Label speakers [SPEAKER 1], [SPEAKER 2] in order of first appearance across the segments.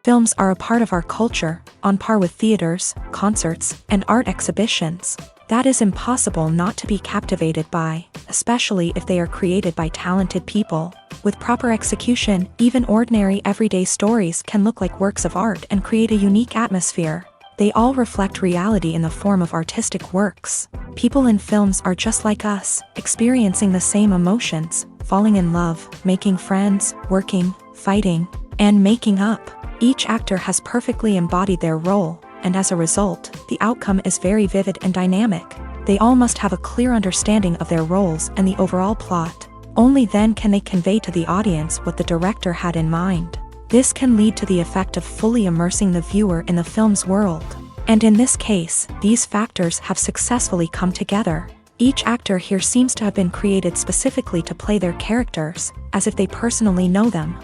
[SPEAKER 1] Films are a part of our culture, on par with theaters, concerts, and art exhibitions. That is impossible not to be captivated by, especially if they are created by talented people. With proper execution, even ordinary everyday stories can look like works of art and create a unique atmosphere. They all reflect reality in the form of artistic works. People in films are just like us, experiencing the same emotions, falling in love, making friends, working, fighting, and making up. Each actor has perfectly embodied their role, and as a result, the outcome is very vivid and dynamic. They all must have a clear understanding of their roles and the overall plot. Only then can they convey to the audience what the director had in mind. This can lead to the effect of fully immersing the viewer in the film's world. And in this case, these factors have successfully come together. Each actor here seems to have been created specifically to play their characters, as if they personally know them.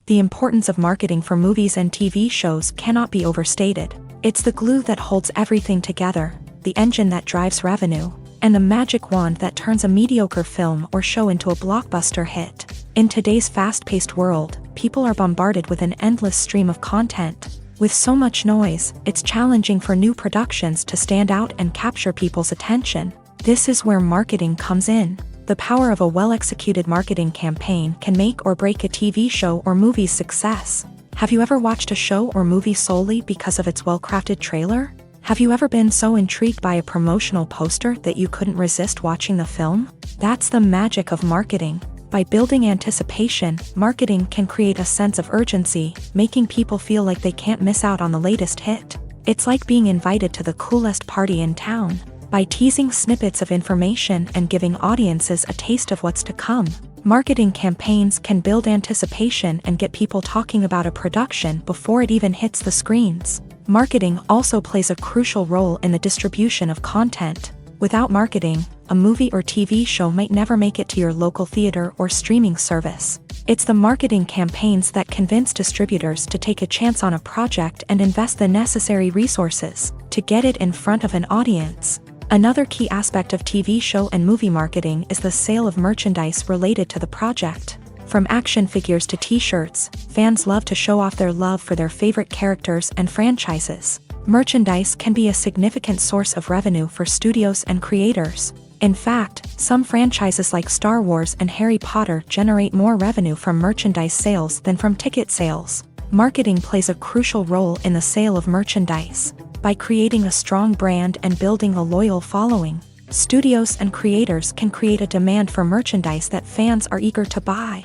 [SPEAKER 1] The importance of marketing for movies and TV shows cannot be overstated. It's the glue that holds everything together, the engine that drives revenue, and the magic wand that turns a mediocre film or show into a blockbuster hit. In today's fast-paced world, people are bombarded with an endless stream of content. With so much noise, it's challenging for new productions to stand out and capture people's attention. This is where marketing comes in. The power of a well-executed marketing campaign can make or break a TV show or movie's success. Have you ever watched a show or movie solely because of its well-crafted trailer? Have you ever been so intrigued by a promotional poster that you couldn't resist watching the film? That's the magic of marketing. By building anticipation, marketing can create a sense of urgency, making people feel like they can't miss out on the latest hit. It's like being invited to the coolest party in town. By teasing snippets of information and giving audiences a taste of what's to come, marketing campaigns can build anticipation and get people talking about a production before it even hits the screens. Marketing also plays a crucial role in the distribution of content. Without marketing, a movie or TV show might never make it to your local theater or streaming service. It's the marketing campaigns that convince distributors to take a chance on a project and invest the necessary resources to get it in front of an audience. Another key aspect of TV show and movie marketing is the sale of merchandise related to the project. From action figures to t-shirts, fans love to show off their love for their favorite characters and franchises. Merchandise can be a significant source of revenue for studios and creators. In fact, some franchises like Star Wars and Harry Potter generate more revenue from merchandise sales than from ticket sales. Marketing plays a crucial role in the sale of merchandise. By creating a strong brand and building a loyal following, studios and creators can create a demand for merchandise that fans are eager to buy.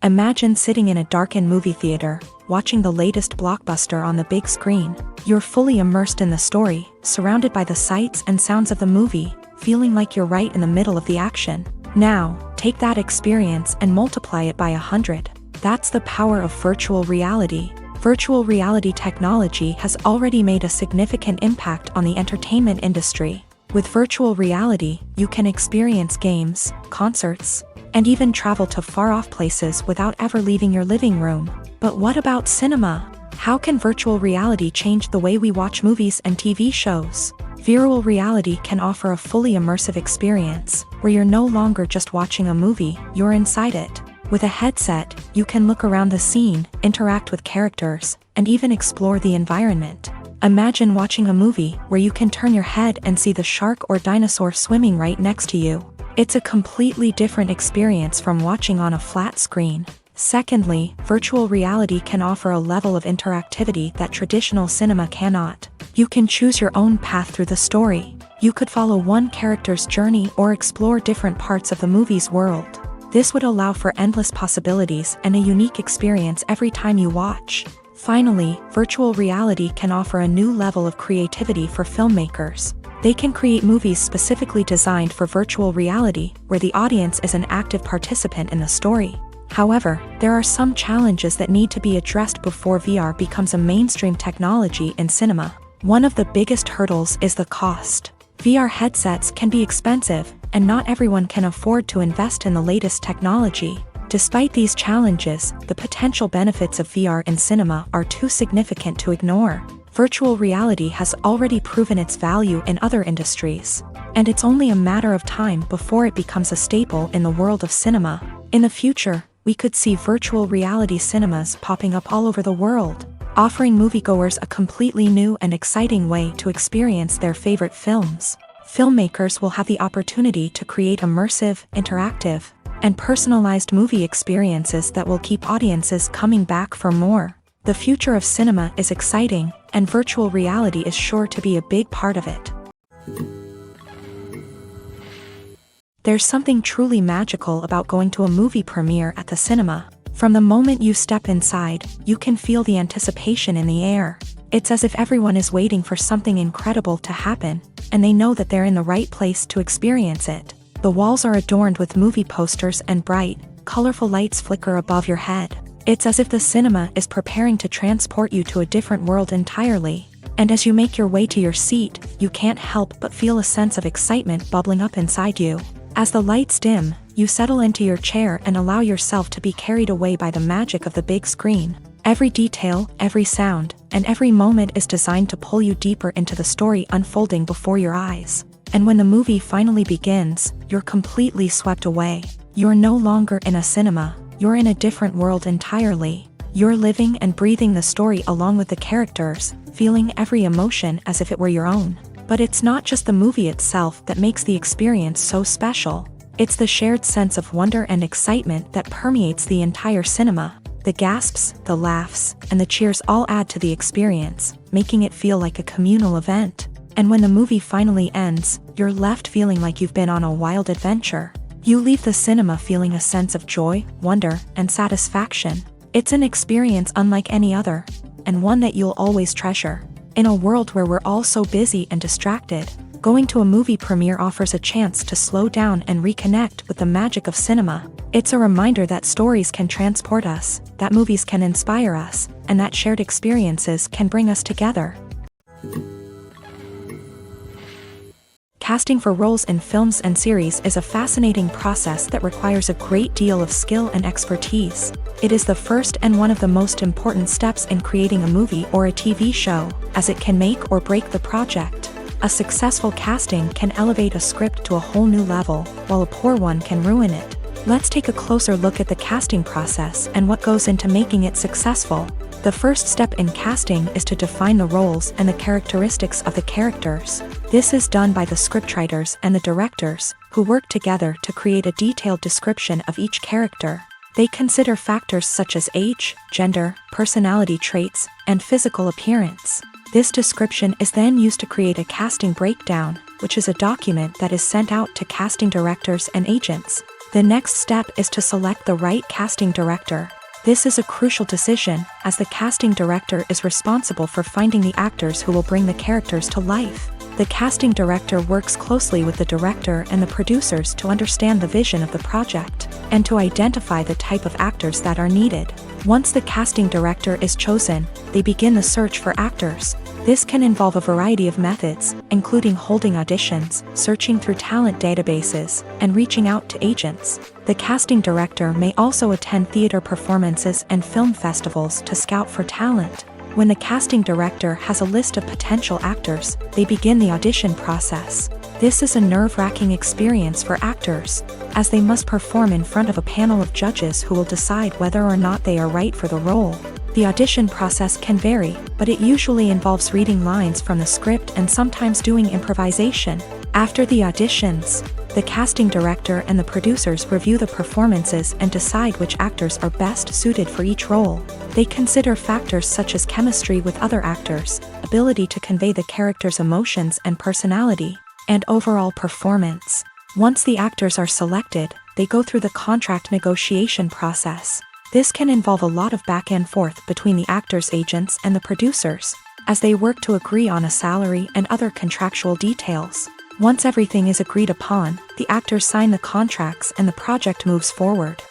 [SPEAKER 1] Imagine sitting in a darkened movie theater, watching the latest blockbuster on the big screen. You're fully immersed in the story, surrounded by the sights and sounds of the movie, feeling like you're right in the middle of the action. Now, take that experience and multiply it by 100. That's the power of virtual reality. Virtual reality technology has already made a significant impact on the entertainment industry. With virtual reality, you can experience games, concerts, and even travel to far-off places without ever leaving your living room. But what about cinema? How can virtual reality change the way we watch movies and TV shows? Virtual reality can offer a fully immersive experience, where you're no longer just watching a movie, you're inside it. With a headset, you can look around the scene, interact with characters, and even explore the environment. Imagine watching a movie where you can turn your head and see the shark or dinosaur swimming right next to you. It's a completely different experience from watching on a flat screen. Secondly, virtual reality can offer a level of interactivity that traditional cinema cannot. You can choose your own path through the story. You could follow one character's journey or explore different parts of the movie's world. This would allow for endless possibilities and a unique experience every time you watch. Finally, virtual reality can offer a new level of creativity for filmmakers. They can create movies specifically designed for virtual reality, where the audience is an active participant in the story. However, there are some challenges that need to be addressed before VR becomes a mainstream technology in cinema. One of the biggest hurdles is the cost. VR headsets can be expensive, and not everyone can afford to invest in the latest technology. Despite these challenges, the potential benefits of VR in cinema are too significant to ignore. Virtual reality has already proven its value in other industries. and it's only a matter of time before it becomes a staple in the world of cinema. In the future, we could see virtual reality cinemas popping up all over the world, offering moviegoers a completely new and exciting way to experience their favorite films. Filmmakers will have the opportunity to create immersive, interactive, and personalized movie experiences that will keep audiences coming back for more. The future of cinema is exciting, and virtual reality is sure to be a big part of it. There's something truly magical about going to a movie premiere at the cinema. From the moment you step inside, you can feel the anticipation in the air. It's as if everyone is waiting for something incredible to happen, and they know that they're in the right place to experience it. The walls are adorned with movie posters and bright, colorful lights flicker above your head. It's as if the cinema is preparing to transport you to a different world entirely. And as you make your way to your seat, you can't help but feel a sense of excitement bubbling up inside you. As the lights dim, you settle into your chair and allow yourself to be carried away by the magic of the big screen. Every detail, every sound, and every moment is designed to pull you deeper into the story unfolding before your eyes. And when the movie finally begins, you're completely swept away. You're no longer in a cinema, you're in a different world entirely. You're living and breathing the story along with the characters, feeling every emotion as if it were your own. But it's not just the movie itself that makes the experience so special. It's the shared sense of wonder and excitement that permeates the entire cinema. The gasps, the laughs, and the cheers all add to the experience, making it feel like a communal event. And when the movie finally ends, you're left feeling like you've been on a wild adventure. You leave the cinema feeling a sense of joy, wonder, and satisfaction. It's an experience unlike any other, and one that you'll always treasure. In a world where we're all so busy and distracted, going to a movie premiere offers a chance to slow down and reconnect with the magic of cinema. It's a reminder that stories can transport us, that movies can inspire us, and that shared experiences can bring us together. Casting for roles in films and series is a fascinating process that requires a great deal of skill and expertise. It is the first and one of the most important steps in creating a movie or a TV show, as it can make or break the project. A successful casting can elevate a script to a whole new level, while a poor one can ruin it. Let's take a closer look at the casting process and what goes into making it successful. The first step in casting is to define the roles and the characteristics of the characters. This is done by the scriptwriters and the directors, who work together to create a detailed description of each character. They consider factors such as age, gender, personality traits, and physical appearance. This description is then used to create a casting breakdown, which is a document that is sent out to casting directors and agents. The next step is to select the right casting director. This is a crucial decision, as the casting director is responsible for finding the actors who will bring the characters to life. The casting director works closely with the director and the producers to understand the vision of the project, and to identify the type of actors that are needed. Once the casting director is chosen, they begin the search for actors. This can involve a variety of methods, including holding auditions, searching through talent databases, and reaching out to agents. The casting director may also attend theater performances and film festivals to scout for talent. When the casting director has a list of potential actors, they begin the audition process. This is a nerve-wracking experience for actors, as they must perform in front of a panel of judges who will decide whether or not they are right for the role. The audition process can vary, but it usually involves reading lines from the script and sometimes doing improvisation. After the auditions, the casting director and the producers review the performances and decide which actors are best suited for each role. They consider factors such as chemistry with other actors, ability to convey the character's emotions and personality, and overall performance. Once the actors are selected, they go through the contract negotiation process. This can involve a lot of back and forth between the actors' agents and the producers, as they work to agree on a salary and other contractual details. Once everything is agreed upon, the actors sign the contracts and the project moves forward.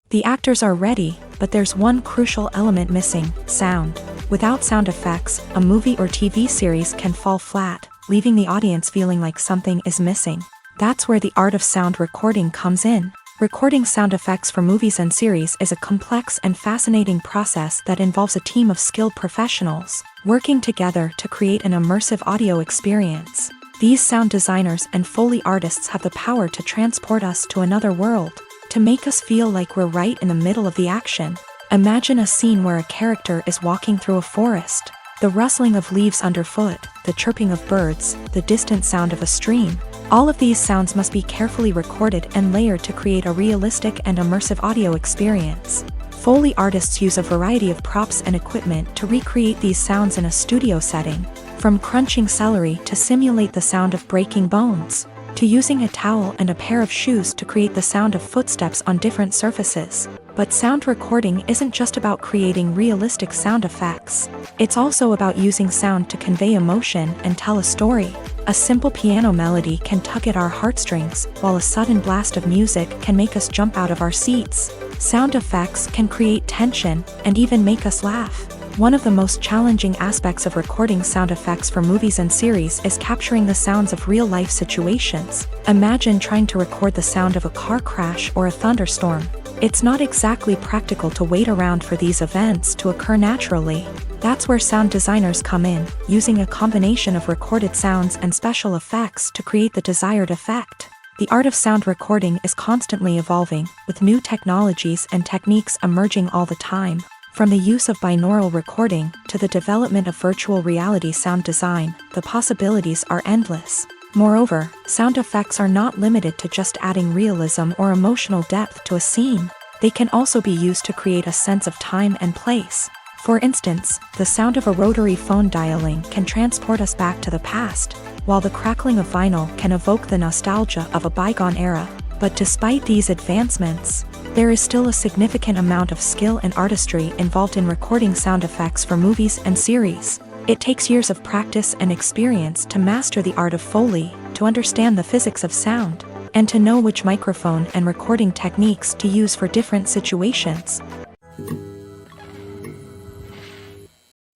[SPEAKER 1] The actors are ready, but there's one crucial element missing: sound. Without sound effects, a movie or TV series can fall flat, leaving the audience feeling like something is missing. That's where the art of sound recording comes in. Recording sound effects for movies and series is a complex and fascinating process that involves a team of skilled professionals working together to create an immersive audio experience. These sound designers and Foley artists have the power to transport us to another world, to make us feel like we're right in the middle of the action. Imagine a scene where a character is walking through a forest. The rustling of leaves underfoot, the chirping of birds, the distant sound of a stream. All of these sounds must be carefully recorded and layered to create a realistic and immersive audio experience. Foley artists use a variety of props and equipment to recreate these sounds in a studio setting, from crunching celery to simulate the sound of breaking bones, to using a towel and a pair of shoes to create the sound of footsteps on different surfaces. But sound recording isn't just about creating realistic sound effects. It's also about using sound to convey emotion and tell a story. A simple piano melody can tug at our heartstrings, while a sudden blast of music can make us jump out of our seats. Sound effects can create tension and even make us laugh. One of the most challenging aspects of recording sound effects for movies and series is capturing the sounds of real-life situations. Imagine trying to record the sound of a car crash or a thunderstorm. It's not exactly practical to wait around for these events to occur naturally. That's where sound designers come in, using a combination of recorded sounds and special effects to create the desired effect. The art of sound recording is constantly evolving, with new technologies and techniques emerging all the time. From the use of binaural recording to the development of virtual reality sound design, the possibilities are endless. Moreover, sound effects are not limited to just adding realism or emotional depth to a scene. They can also be used to create a sense of time and place. For instance, the sound of a rotary phone dialing can transport us back to the past, while the crackling of vinyl can evoke the nostalgia of a bygone era. But despite these advancements, there is still a significant amount of skill and artistry involved in recording sound effects for movies and series. It takes years of practice and experience to master the art of Foley, to understand the physics of sound, and to know which microphone and recording techniques to use for different situations.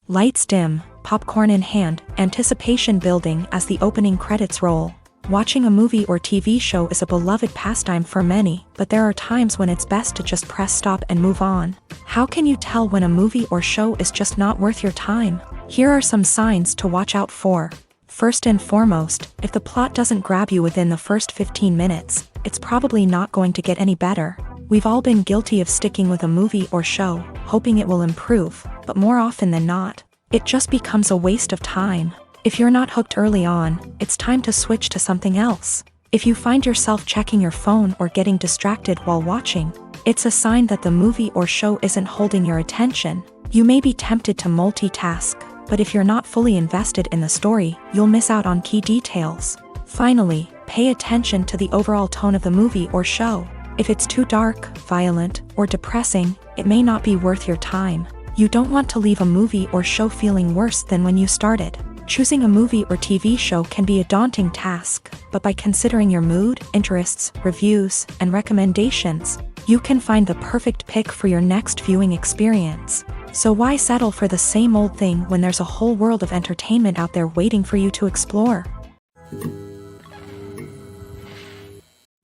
[SPEAKER 1] Lights dim, popcorn in hand, anticipation building as the opening credits roll. Watching a movie or TV show is a beloved pastime for many, but there are times when it's best to just press stop and move on. How can you tell when a movie or show is just not worth your time? Here are some signs to watch out for. First and foremost, if the plot doesn't grab you within the first 15 minutes, it's probably not going to get any better. We've all been guilty of sticking with a movie or show, hoping it will improve, but more often than not, it just becomes a waste of time. If you're not hooked early on, it's time to switch to something else. If you find yourself checking your phone or getting distracted while watching, it's a sign that the movie or show isn't holding your attention. You may be tempted to multitask, but if you're not fully invested in the story, you'll miss out on key details. Finally, pay attention to the overall tone of the movie or show. If it's too dark, violent, or depressing, it may not be worth your time. You don't want to leave a movie or show feeling worse than when you started. Choosing a movie or TV show can be a daunting task, but by considering your mood, interests, reviews, and recommendations, you can find the perfect pick for your next viewing experience. So why settle for the same old thing when there's a whole world of entertainment out there waiting for you to explore?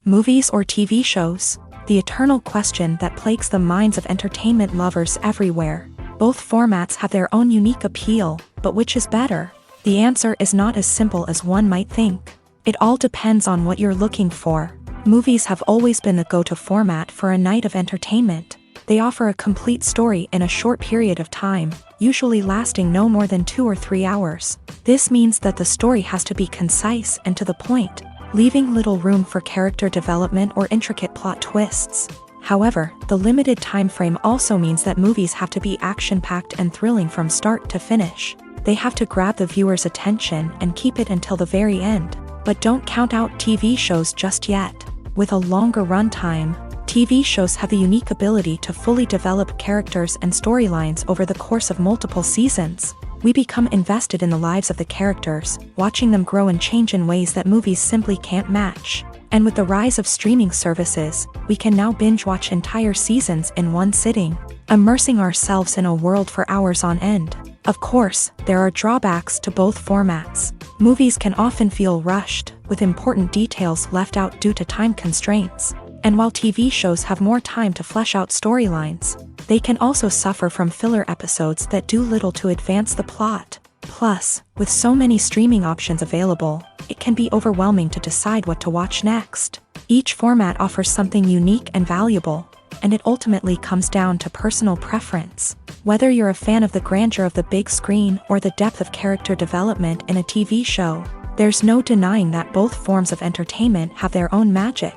[SPEAKER 1] Movies or TV shows? The eternal question that plagues the minds of entertainment lovers everywhere. Both formats have their own unique appeal, but which is better? The answer is not as simple as one might think. It all depends on what you're looking for. Movies have always been the go-to format for a night of entertainment. They offer a complete story in a short period of time, usually lasting no more than 2 or 3 hours. This means that the story has to be concise and to the point, leaving little room for character development or intricate plot twists. However, the limited time frame also means that movies have to be action-packed and thrilling from start to finish. They have to grab the viewer's attention and keep it until the very end. But don't count out TV shows just yet. With a longer runtime, TV shows have the unique ability to fully develop characters and storylines over the course of multiple seasons. We become invested in the lives of the characters, watching them grow and change in ways that movies simply can't match. And with the rise of streaming services, we can now binge-watch entire seasons in one sitting, immersing ourselves in a world for hours on end. Of course, there are drawbacks to both formats. Movies can often feel rushed, with important details left out due to time constraints. And while TV shows have more time to flesh out storylines, they can also suffer from filler episodes that do little to advance the plot. Plus, with so many streaming options available, it can be overwhelming to decide what to watch next. Each format offers something unique and valuable, and it ultimately comes down to personal preference. Whether you're a fan of the grandeur of the big screen or the depth of character development in a TV show, there's no denying that both forms of entertainment have their own magic.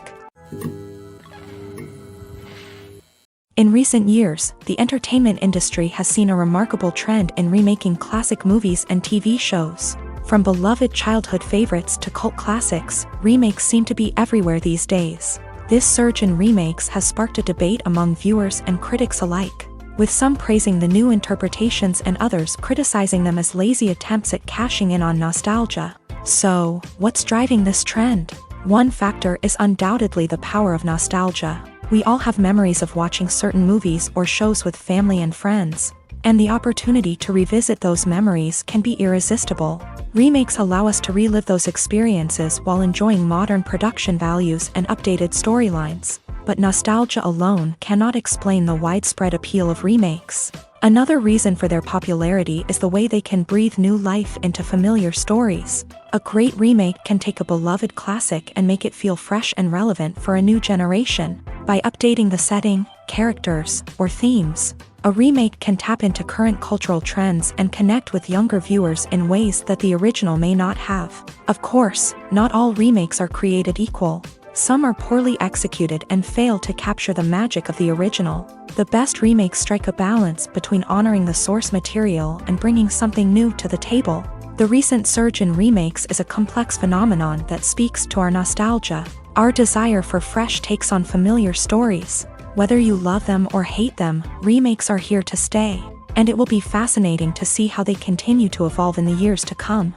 [SPEAKER 1] In recent years, the entertainment industry has seen a remarkable trend in remaking classic movies and TV shows. From beloved childhood favorites to cult classics, remakes seem to be everywhere these days. This surge in remakes has sparked a debate among viewers and critics alike, with some praising the new interpretations and others criticizing them as lazy attempts at cashing in on nostalgia. So, what's driving this trend? One factor is undoubtedly the power of nostalgia. We all have memories of watching certain movies or shows with family and friends, and the opportunity to revisit those memories can be irresistible. Remakes allow us to relive those experiences while enjoying modern production values and updated storylines. But nostalgia alone cannot explain the widespread appeal of remakes. Another reason for their popularity is the way they can breathe new life into familiar stories. A great remake can take a beloved classic and make it feel fresh and relevant for a new generation. By updating the setting, characters, or themes, a remake can tap into current cultural trends and connect with younger viewers in ways that the original may not have. Of course, not all remakes are created equal. Some are poorly executed and fail to capture the magic of the original. The best remakes strike a balance between honoring the source material and bringing something new to the table. The recent surge in remakes is a complex phenomenon that speaks to our nostalgia, our desire for fresh takes on familiar stories. Whether you love them or hate them, remakes are here to stay, and it will be fascinating to see how they continue to evolve in the years to come.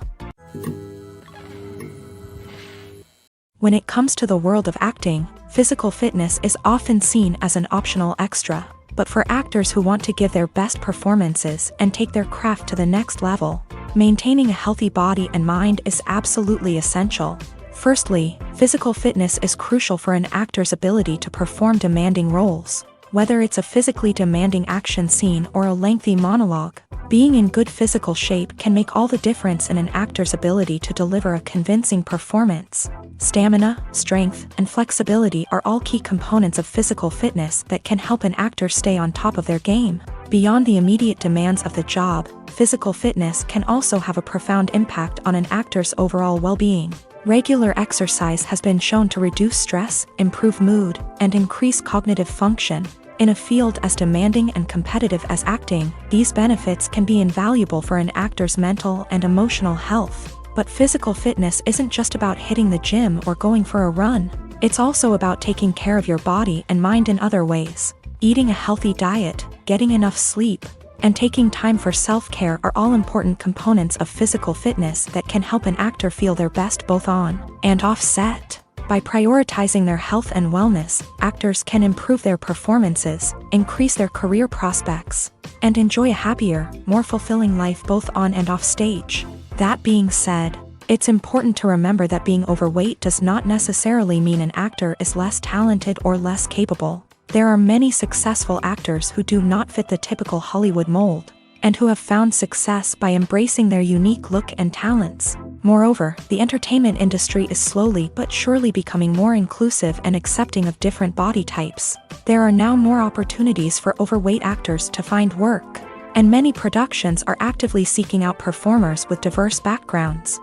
[SPEAKER 1] When it comes to the world of acting, physical fitness is often seen as an optional extra. But for actors who want to give their best performances and take their craft to the next level, maintaining a healthy body and mind is absolutely essential. Firstly, physical fitness is crucial for an actor's ability to perform demanding roles. Whether it's a physically demanding action scene or a lengthy monologue, being in good physical shape can make all the difference in an actor's ability to deliver a convincing performance. Stamina, strength, and flexibility are all key components of physical fitness that can help an actor stay on top of their game. Beyond the immediate demands of the job, physical fitness can also have a profound impact on an actor's overall well-being. Regular exercise has been shown to reduce stress, improve mood, and increase cognitive function. In a field as demanding and competitive as acting, these benefits can be invaluable for an actor's mental and emotional health. But physical fitness isn't just about hitting the gym or going for a run. It's also about taking care of your body and mind in other ways. Eating a healthy diet, getting enough sleep, and taking time for self-care are all important components of physical fitness that can help an actor feel their best both on and off set. By prioritizing their health and wellness, actors can improve their performances, increase their career prospects, and enjoy a happier, more fulfilling life both on and off stage. That being said, it's important to remember that being overweight does not necessarily mean an actor is less talented or less capable. There are many successful actors who do not fit the typical Hollywood mold, and who have found success by embracing their unique look and talents. Moreover, the entertainment industry is slowly but surely becoming more inclusive and accepting of different body types. There are now more opportunities for overweight actors to find work, and many productions are actively seeking out performers with diverse backgrounds.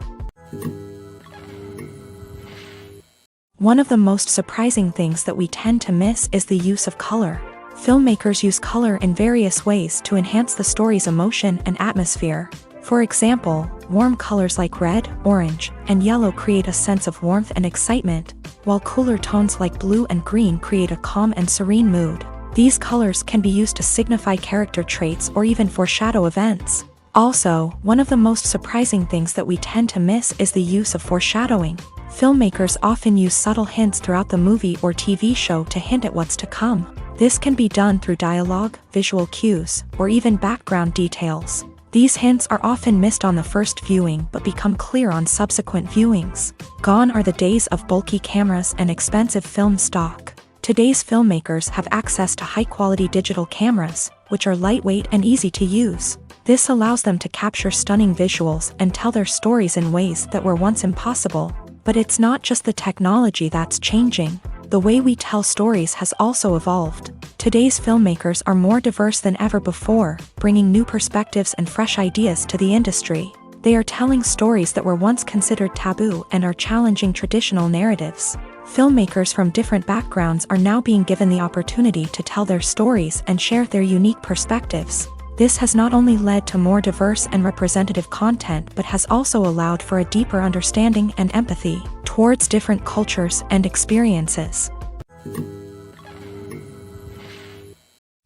[SPEAKER 1] One of the most surprising things that we tend to miss is the use of color. Filmmakers use color in various ways to enhance the story's emotion and atmosphere. For example, warm colors like red, orange, and yellow create a sense of warmth and excitement, while cooler tones like blue and green create a calm and serene mood. These colors can be used to signify character traits or even foreshadow events. Also, one of the most surprising things that we tend to miss is the use of foreshadowing. Filmmakers often use subtle hints throughout the movie or TV show to hint at what's to come. This can be done through dialogue, visual cues, or even background details. These hints are often missed on the first viewing but become clear on subsequent viewings. Gone are the days of bulky cameras and expensive film stock. Today's filmmakers have access to high-quality digital cameras, which are lightweight and easy to use. This allows them to capture stunning visuals and tell their stories in ways that were once impossible. But it's not just the technology that's changing. The way we tell stories has also evolved. Today's filmmakers are more diverse than ever before, bringing new perspectives and fresh ideas to the industry. They are telling stories that were once considered taboo and are challenging traditional narratives. Filmmakers from different backgrounds are now being given the opportunity to tell their stories and share their unique perspectives. This has not only led to more diverse and representative content but has also allowed for a deeper understanding and empathy towards different cultures and experiences.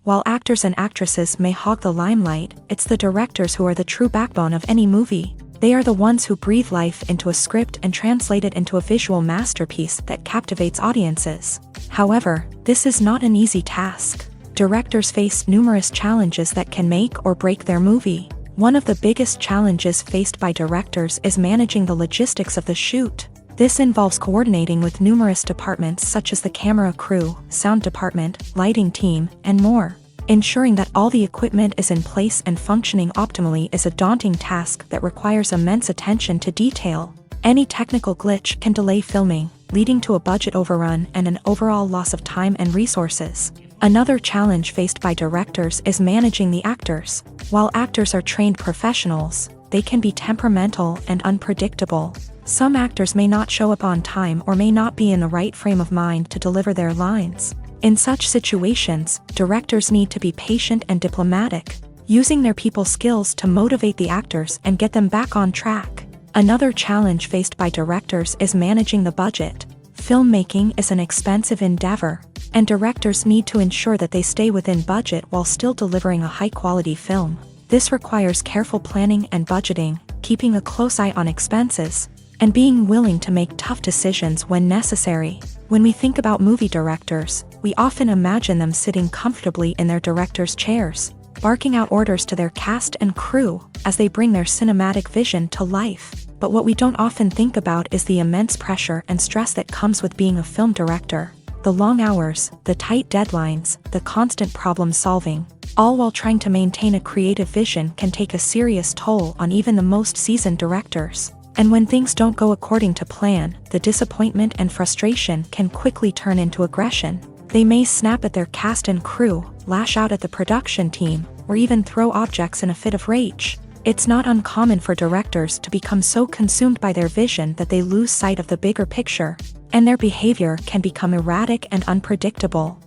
[SPEAKER 1] While actors and actresses may hog the limelight, it's the directors who are the true backbone of any movie. They are the ones who breathe life into a script and translate it into a visual masterpiece that captivates audiences. However, this is not an easy task. Directors face numerous challenges that can make or break their movie. One of the biggest challenges faced by directors is managing the logistics of the shoot. This involves coordinating with numerous departments such as the camera crew, sound department, lighting team, and more. Ensuring that all the equipment is in place and functioning optimally is a daunting task that requires immense attention to detail. Any technical glitch can delay filming, leading to a budget overrun and an overall loss of time and resources. Another challenge faced by directors is managing the actors. While actors are trained professionals, they can be temperamental and unpredictable. Some actors may not show up on time or may not be in the right frame of mind to deliver their lines. In such situations, directors need to be patient and diplomatic, using their people skills to motivate the actors and get them back on track. Another challenge faced by directors is managing the budget. Filmmaking is an expensive endeavor, and directors need to ensure that they stay within budget while still delivering a high-quality film. This requires careful planning and budgeting, keeping a close eye on expenses, and being willing to make tough decisions when necessary. When we think about movie directors, we often imagine them sitting comfortably in their director's chairs, barking out orders to their cast and crew as they bring their cinematic vision to life. But what we don't often think about is the immense pressure and stress that comes with being a film director. The long hours, the tight deadlines, the constant problem solving, all while trying to maintain a creative vision can take a serious toll on even the most seasoned directors. And when things don't go according to plan, the disappointment and frustration can quickly turn into aggression. They may snap at their cast and crew, lash out at the production team, or even throw objects in a fit of rage. It's not uncommon for directors to become so consumed by their vision that they lose sight of the bigger picture, and their behavior can become erratic and unpredictable.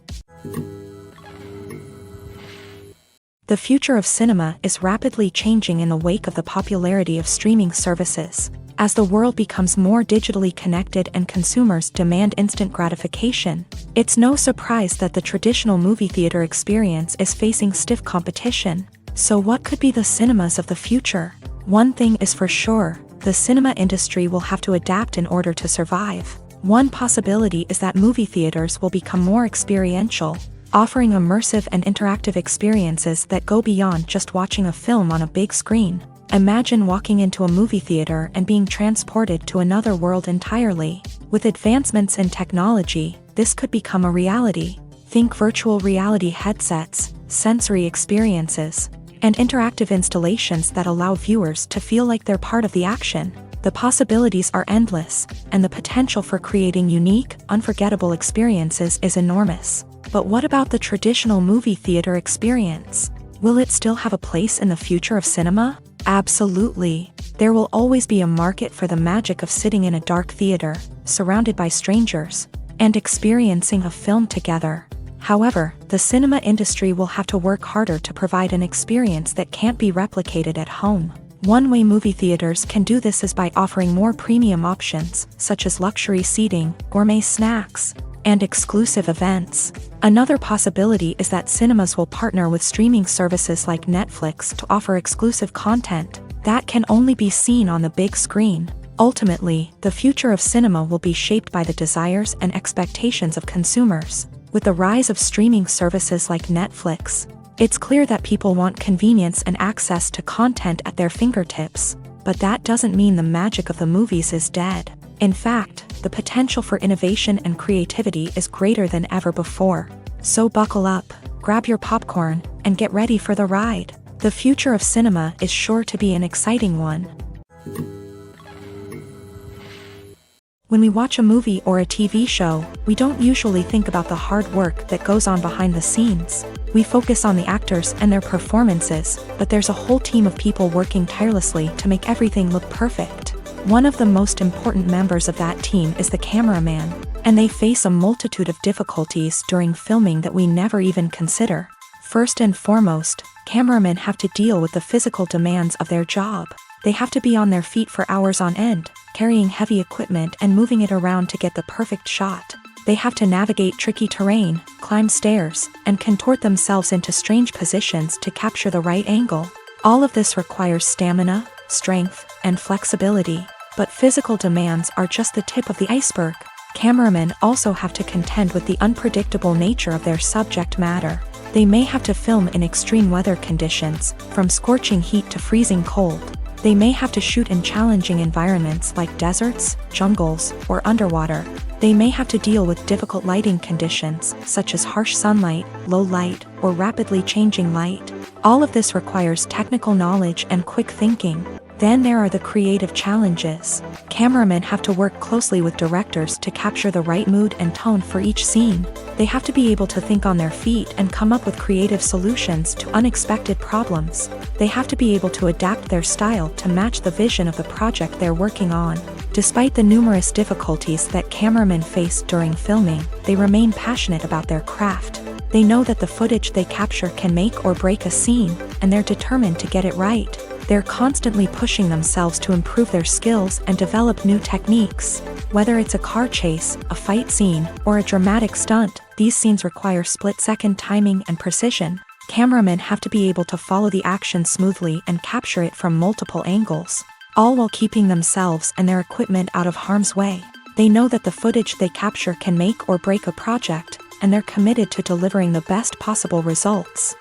[SPEAKER 1] The future of cinema is rapidly changing in the wake of the popularity of streaming services. As the world becomes more digitally connected and consumers demand instant gratification, it's no surprise that the traditional movie theater experience is facing stiff competition. So what could be the cinemas of the future? One thing is for sure, the cinema industry will have to adapt in order to survive. One possibility is that movie theaters will become more experiential, offering immersive and interactive experiences that go beyond just watching a film on a big screen. Imagine walking into a movie theater and being transported to another world entirely. With advancements in technology, this could become a reality. Think virtual reality headsets, sensory experiences, and interactive installations that allow viewers to feel like they're part of the action. The possibilities are endless, and the potential for creating unique, unforgettable experiences is enormous. But what about the traditional movie theater experience? Will it still have a place in the future of cinema? Absolutely. There will always be a market for the magic of sitting in a dark theater, surrounded by strangers, and experiencing a film together. However, the cinema industry will have to work harder to provide an experience that can't be replicated at home. One way movie theaters can do this is by offering more premium options, such as luxury seating, gourmet snacks, and exclusive events. Another possibility is that cinemas will partner with streaming services like Netflix to offer exclusive content that can only be seen on the big screen. Ultimately, the future of cinema will be shaped by the desires and expectations of consumers. With the rise of streaming services like Netflix, it's clear that people want convenience and access to content at their fingertips. But that doesn't mean the magic of the movies is dead. In fact, the potential for innovation and creativity is greater than ever before. So buckle up, grab your popcorn, and get ready for the ride. The future of cinema is sure to be an exciting one. When we watch a movie or a TV show, we don't usually think about the hard work that goes on behind the scenes. We focus on the actors and their performances, but there's a whole team of people working tirelessly to make everything look perfect. One of the most important members of that team is the cameraman, and they face a multitude of difficulties during filming that we never even consider. First and foremost, cameramen have to deal with the physical demands of their job. They have to be on their feet for hours on end, carrying heavy equipment and moving it around to get the perfect shot. They have to navigate tricky terrain, climb stairs, and contort themselves into strange positions to capture the right angle. All of this requires stamina, strength, and flexibility. But physical demands are just the tip of the iceberg. Cameramen also have to contend with the unpredictable nature of their subject matter. They may have to film in extreme weather conditions, from scorching heat to freezing cold. They may have to shoot in challenging environments like deserts, jungles, or underwater. They may have to deal with difficult lighting conditions, such as harsh sunlight, low light, or rapidly changing light. All of this requires technical knowledge and quick thinking. Then there are the creative challenges. Cameramen have to work closely with directors to capture the right mood and tone for each scene. They have to be able to think on their feet and come up with creative solutions to unexpected problems. They have to be able to adapt their style to match the vision of the project they're working on. Despite the numerous difficulties that cameramen face during filming, they remain passionate about their craft. They know that the footage they capture can make or break a scene, and they're determined to get it right. They're constantly pushing themselves to improve their skills and develop new techniques. Whether it's a car chase, a fight scene, or a dramatic stunt, these scenes require split-second timing and precision. Cameramen have to be able to follow the action smoothly and capture it from multiple angles, all while keeping themselves and their equipment out of harm's way. They know that the footage they capture can make or break a project, and they're committed to delivering the best possible results.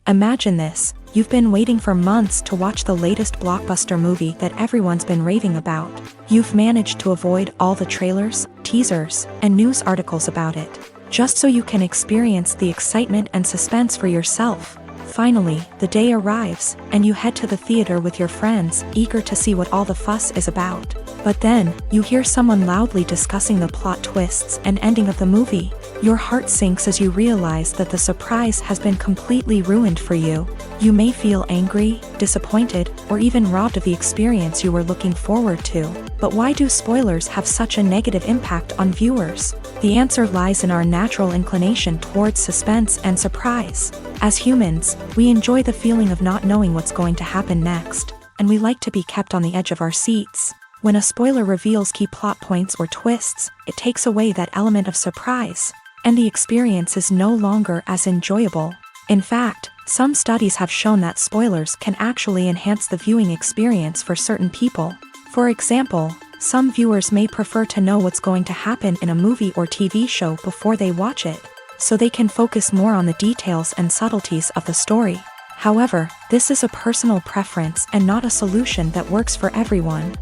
[SPEAKER 1] Imagine this: you've been waiting for months to watch the latest blockbuster movie that everyone's been raving about. You've managed to avoid all the trailers, teasers, and news articles about it, just so you can experience the excitement and suspense for yourself. Finally, the day arrives, and you head to the theater with your friends, eager to see what all the fuss is about. But then, you hear someone loudly discussing the plot twists and ending of the movie. Your heart sinks as you realize that the surprise has been completely ruined for you. You may feel angry, disappointed, or even robbed of the experience you were looking forward to. But why do spoilers have such a negative impact on viewers? The answer lies in our natural inclination towards suspense and surprise. As humans, we enjoy the feeling of not knowing what's going to happen next, and we like to be kept on the edge of our seats. When a spoiler reveals key plot points or twists, it takes away that element of surprise, and the experience is no longer as enjoyable. In fact, some studies have shown that spoilers can actually enhance the viewing experience for certain people. For example, some viewers may prefer to know what's going to happen in a movie or TV show before they watch it, so they can focus more on the details and subtleties of the story. However, this is a personal preference and not a solution that works for everyone.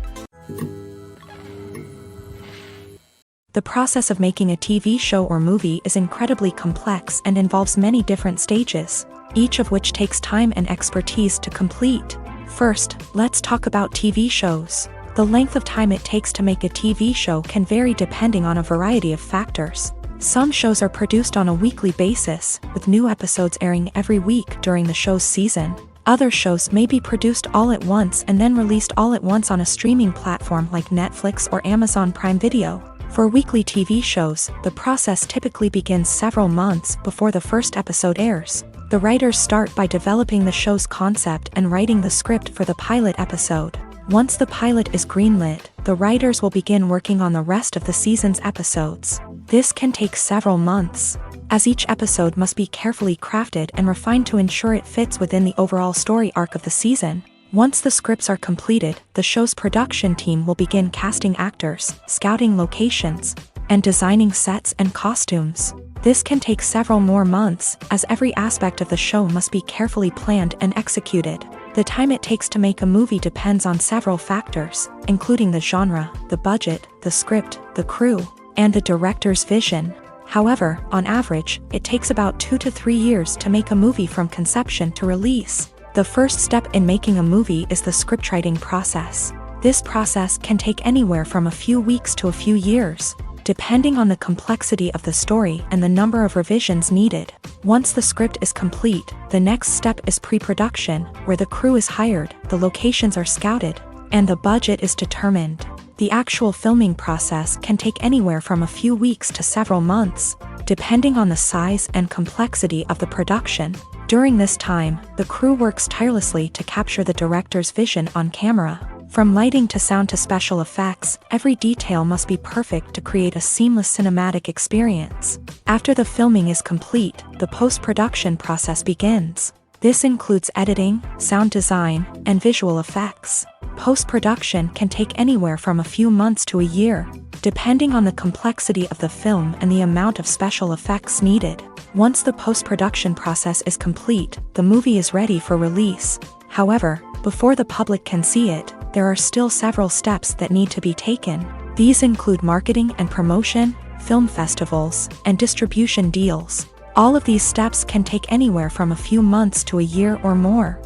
[SPEAKER 1] The process of making a TV show or movie is incredibly complex and involves many different stages, each of which takes time and expertise to complete. First, let's talk about TV shows. The length of time it takes to make a TV show can vary depending on a variety of factors. Some shows are produced on a weekly basis, with new episodes airing every week during the show's season. Other shows may be produced all at once and then released all at once on a streaming platform like Netflix or Amazon Prime Video. For weekly TV shows, the process typically begins several months before the first episode airs. The writers start by developing the show's concept and writing the script for the pilot episode. Once the pilot is greenlit, the writers will begin working on the rest of the season's episodes. This can take several months, as each episode must be carefully crafted and refined to ensure it fits within the overall story arc of the season. Once the scripts are completed, the show's production team will begin casting actors, scouting locations, and designing sets and costumes. This can take several more months, as every aspect of the show must be carefully planned and executed. The time it takes to make a movie depends on several factors, including the genre, the budget, the script, the crew, and the director's vision. However, on average, it takes about 2 to 3 years to make a movie from conception to release. The first step in making a movie is the scriptwriting process. This process can take anywhere from a few weeks to a few years, depending on the complexity of the story and the number of revisions needed. Once the script is complete, the next step is pre-production, where the crew is hired, the locations are scouted, and the budget is determined. The actual filming process can take anywhere from a few weeks to several months, depending on the size and complexity of the production. During this time, the crew works tirelessly to capture the director's vision on camera. From lighting to sound to special effects, every detail must be perfect to create a seamless cinematic experience. After the filming is complete, the post-production process begins. This includes editing, sound design, and visual effects. Post-production can take anywhere from a few months to a year, depending on the complexity of the film and the amount of special effects needed. Once the post-production process is complete, the movie is ready for release. However, before the public can see it, there are still several steps that need to be taken. These include marketing and promotion, film festivals, and distribution deals. All of these steps can take anywhere from a few months to a year or more.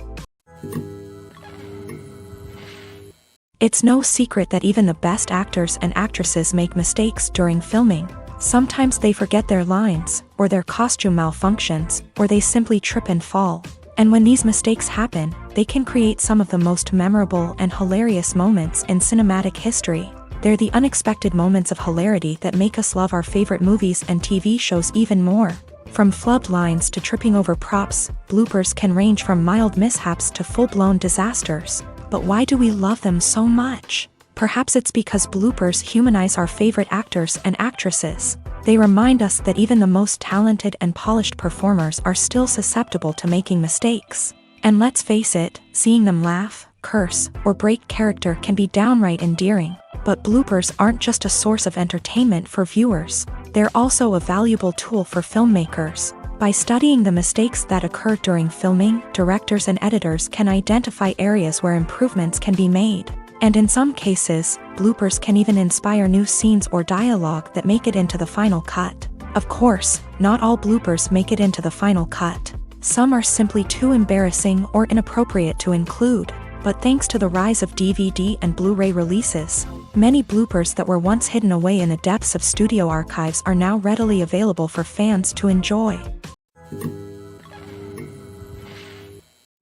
[SPEAKER 1] It's no secret that even the best actors and actresses make mistakes during filming. Sometimes they forget their lines, or their costume malfunctions, or they simply trip and fall. And when these mistakes happen, they can create some of the most memorable and hilarious moments in cinematic history. They're the unexpected moments of hilarity that make us love our favorite movies and TV shows even more. From flubbed lines to tripping over props, bloopers can range from mild mishaps to full-blown disasters. But why do we love them so much? Perhaps it's because bloopers humanize our favorite actors and actresses. They remind us that even the most talented and polished performers are still susceptible to making mistakes. And let's face it, seeing them laugh, curse, or break character can be downright endearing. But bloopers aren't just a source of entertainment for viewers. They're also a valuable tool for filmmakers. By studying the mistakes that occur during filming, directors and editors can identify areas where improvements can be made. And in some cases, bloopers can even inspire new scenes or dialogue that make it into the final cut. Of course, not all bloopers make it into the final cut. Some are simply too embarrassing or inappropriate to include. But thanks to the rise of DVD and Blu-ray releases, many bloopers that were once hidden away in the depths of studio archives are now readily available for fans to enjoy.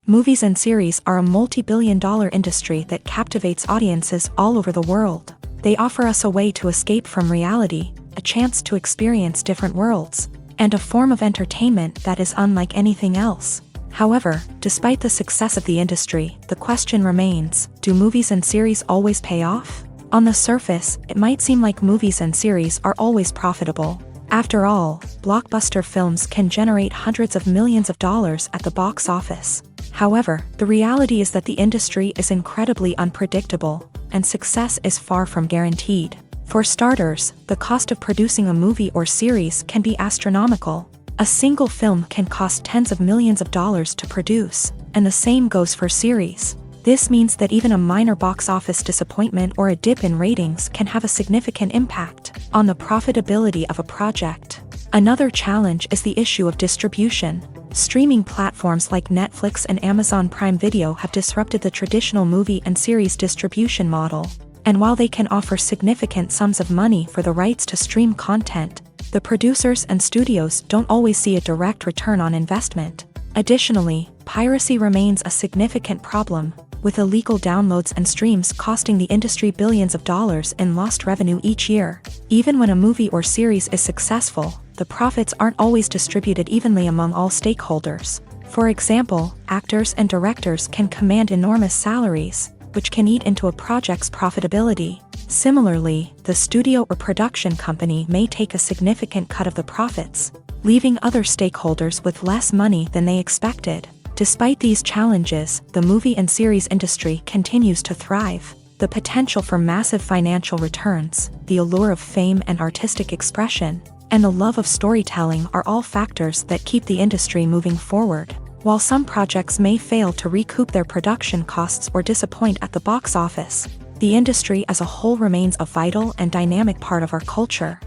[SPEAKER 1] Movies and series are a multi-billion-dollar industry that captivates audiences all over the world. They offer us a way to escape from reality, a chance to experience different worlds, and a form of entertainment that is unlike anything else. However, despite the success of the industry, the question remains, do movies and series always pay off? On the surface, it might seem like movies and series are always profitable. After all, blockbuster films can generate hundreds of millions of dollars at the box office. However, the reality is that the industry is incredibly unpredictable, and success is far from guaranteed. For starters, the cost of producing a movie or series can be astronomical. A single film can cost tens of millions of dollars to produce, and the same goes for series. This means that even a minor box office disappointment or a dip in ratings can have a significant impact on the profitability of a project. Another challenge is the issue of distribution. Streaming platforms like Netflix and Amazon Prime Video have disrupted the traditional movie and series distribution model. And while they can offer significant sums of money for the rights to stream content, the producers and studios don't always see a direct return on investment. Additionally, piracy remains a significant problem, with illegal downloads and streams costing the industry billions of dollars in lost revenue each year. Even when a movie or series is successful, the profits aren't always distributed evenly among all stakeholders. For example, actors and directors can command enormous salaries, which can eat into a project's profitability. Similarly, the studio or production company may take a significant cut of the profits, leaving other stakeholders with less money than they expected. Despite these challenges, the movie and series industry continues to thrive. The potential for massive financial returns, the allure of fame and artistic expression, and the love of storytelling are all factors that keep the industry moving forward. While some projects may fail to recoup their production costs or disappoint at the box office, the industry as a whole remains a vital and dynamic part of our culture.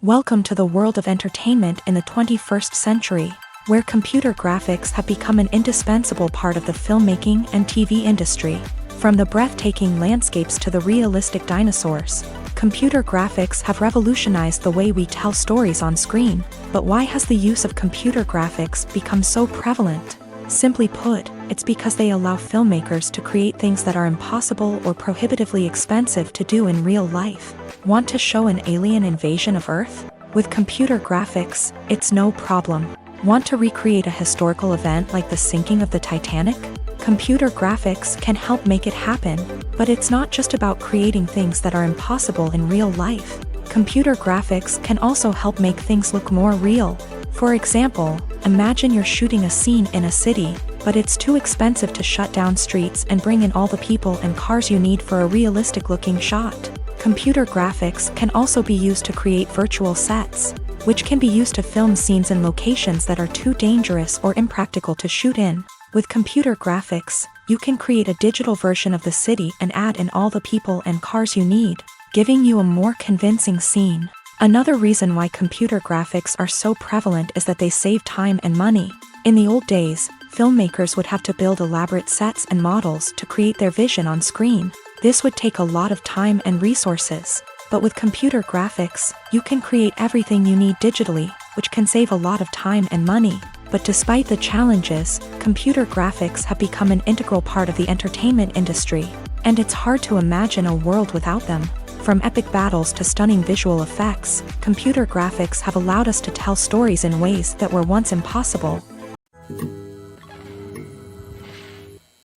[SPEAKER 1] Welcome to the world of entertainment in the 21st century, where computer graphics have become an indispensable part of the filmmaking and TV industry. From the breathtaking landscapes to the realistic dinosaurs, computer graphics have revolutionized the way we tell stories on screen. But why has the use of computer graphics become so prevalent? Simply put, it's because they allow filmmakers to create things that are impossible or prohibitively expensive to do in real life. Want to show an alien invasion of Earth? With computer graphics, it's no problem. Want to recreate a historical event like the sinking of the Titanic? Computer graphics can help make it happen, but it's not just about creating things that are impossible in real life. Computer graphics can also help make things look more real. For example, imagine you're shooting a scene in a city, but it's too expensive to shut down streets and bring in all the people and cars you need for a realistic-looking shot. Computer graphics can also be used to create virtual sets, which can be used to film scenes in locations that are too dangerous or impractical to shoot in. With computer graphics, you can create a digital version of the city and add in all the people and cars you need, giving you a more convincing scene. Another reason why computer graphics are so prevalent is that they save time and money. In the old days, filmmakers would have to build elaborate sets and models to create their vision on screen. This would take a lot of time and resources. But with computer graphics, you can create everything you need digitally, which can save a lot of time and money. But despite the challenges, computer graphics have become an integral part of the entertainment industry, and it's hard to imagine a world without them. From epic battles to stunning visual effects, computer graphics have allowed us to tell stories in ways that were once impossible.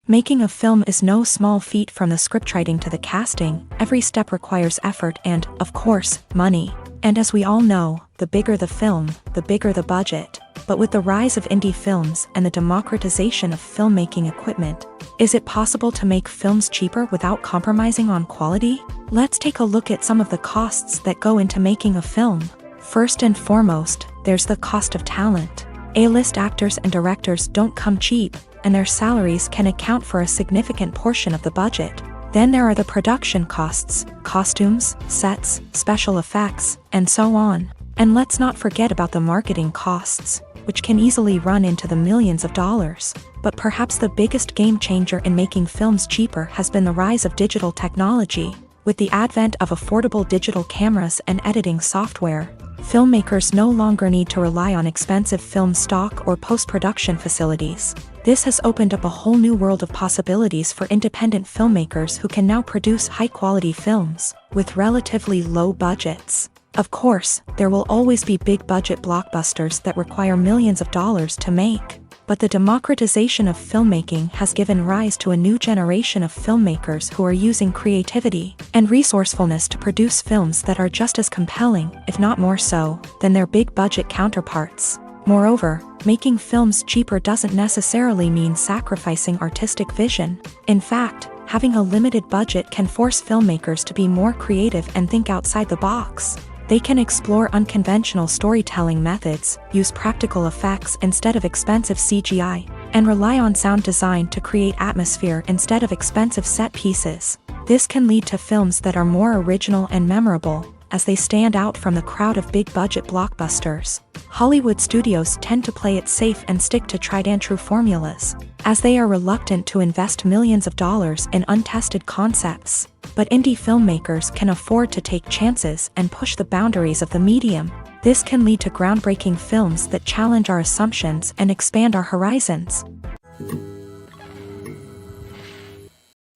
[SPEAKER 1] Making a film is no small feat. From the scriptwriting to the casting, every step requires effort and, of course, money. And as we all know, the bigger the film, the bigger the budget. But with the rise of indie films and the democratization of filmmaking equipment, is it possible to make films cheaper without compromising on quality? Let's take a look at some of the costs that go into making a film. First and foremost, there's the cost of talent. A-list actors and directors don't come cheap, and their salaries can account for a significant portion of the budget. Then there are the production costs, costumes, sets, special effects, and so on. And let's not forget about the marketing costs, which can easily run into the millions of dollars. But perhaps the biggest game changer in making films cheaper has been the rise of digital technology. With the advent of affordable digital cameras and editing software, filmmakers no longer need to rely on expensive film stock or post-production facilities. This has opened up a whole new world of possibilities for independent filmmakers who can now produce high-quality films with relatively low budgets. Of course, there will always be big-budget blockbusters that require millions of dollars to make. But the democratization of filmmaking has given rise to a new generation of filmmakers who are using creativity and resourcefulness to produce films that are just as compelling, if not more so, than their big-budget counterparts. Moreover, making films cheaper doesn't necessarily mean sacrificing artistic vision. In fact, having a limited budget can force filmmakers to be more creative and think outside the box. They can explore unconventional storytelling methods, use practical effects instead of expensive CGI, and rely on sound design to create atmosphere instead of expensive set pieces. This can lead to films that are more original and memorable, as they stand out from the crowd of big-budget blockbusters. Hollywood studios tend to play it safe and stick to tried-and-true formulas, as they are reluctant to invest millions of dollars in untested concepts. But indie filmmakers can afford to take chances and push the boundaries of the medium. This can lead to groundbreaking films that challenge our assumptions and expand our horizons.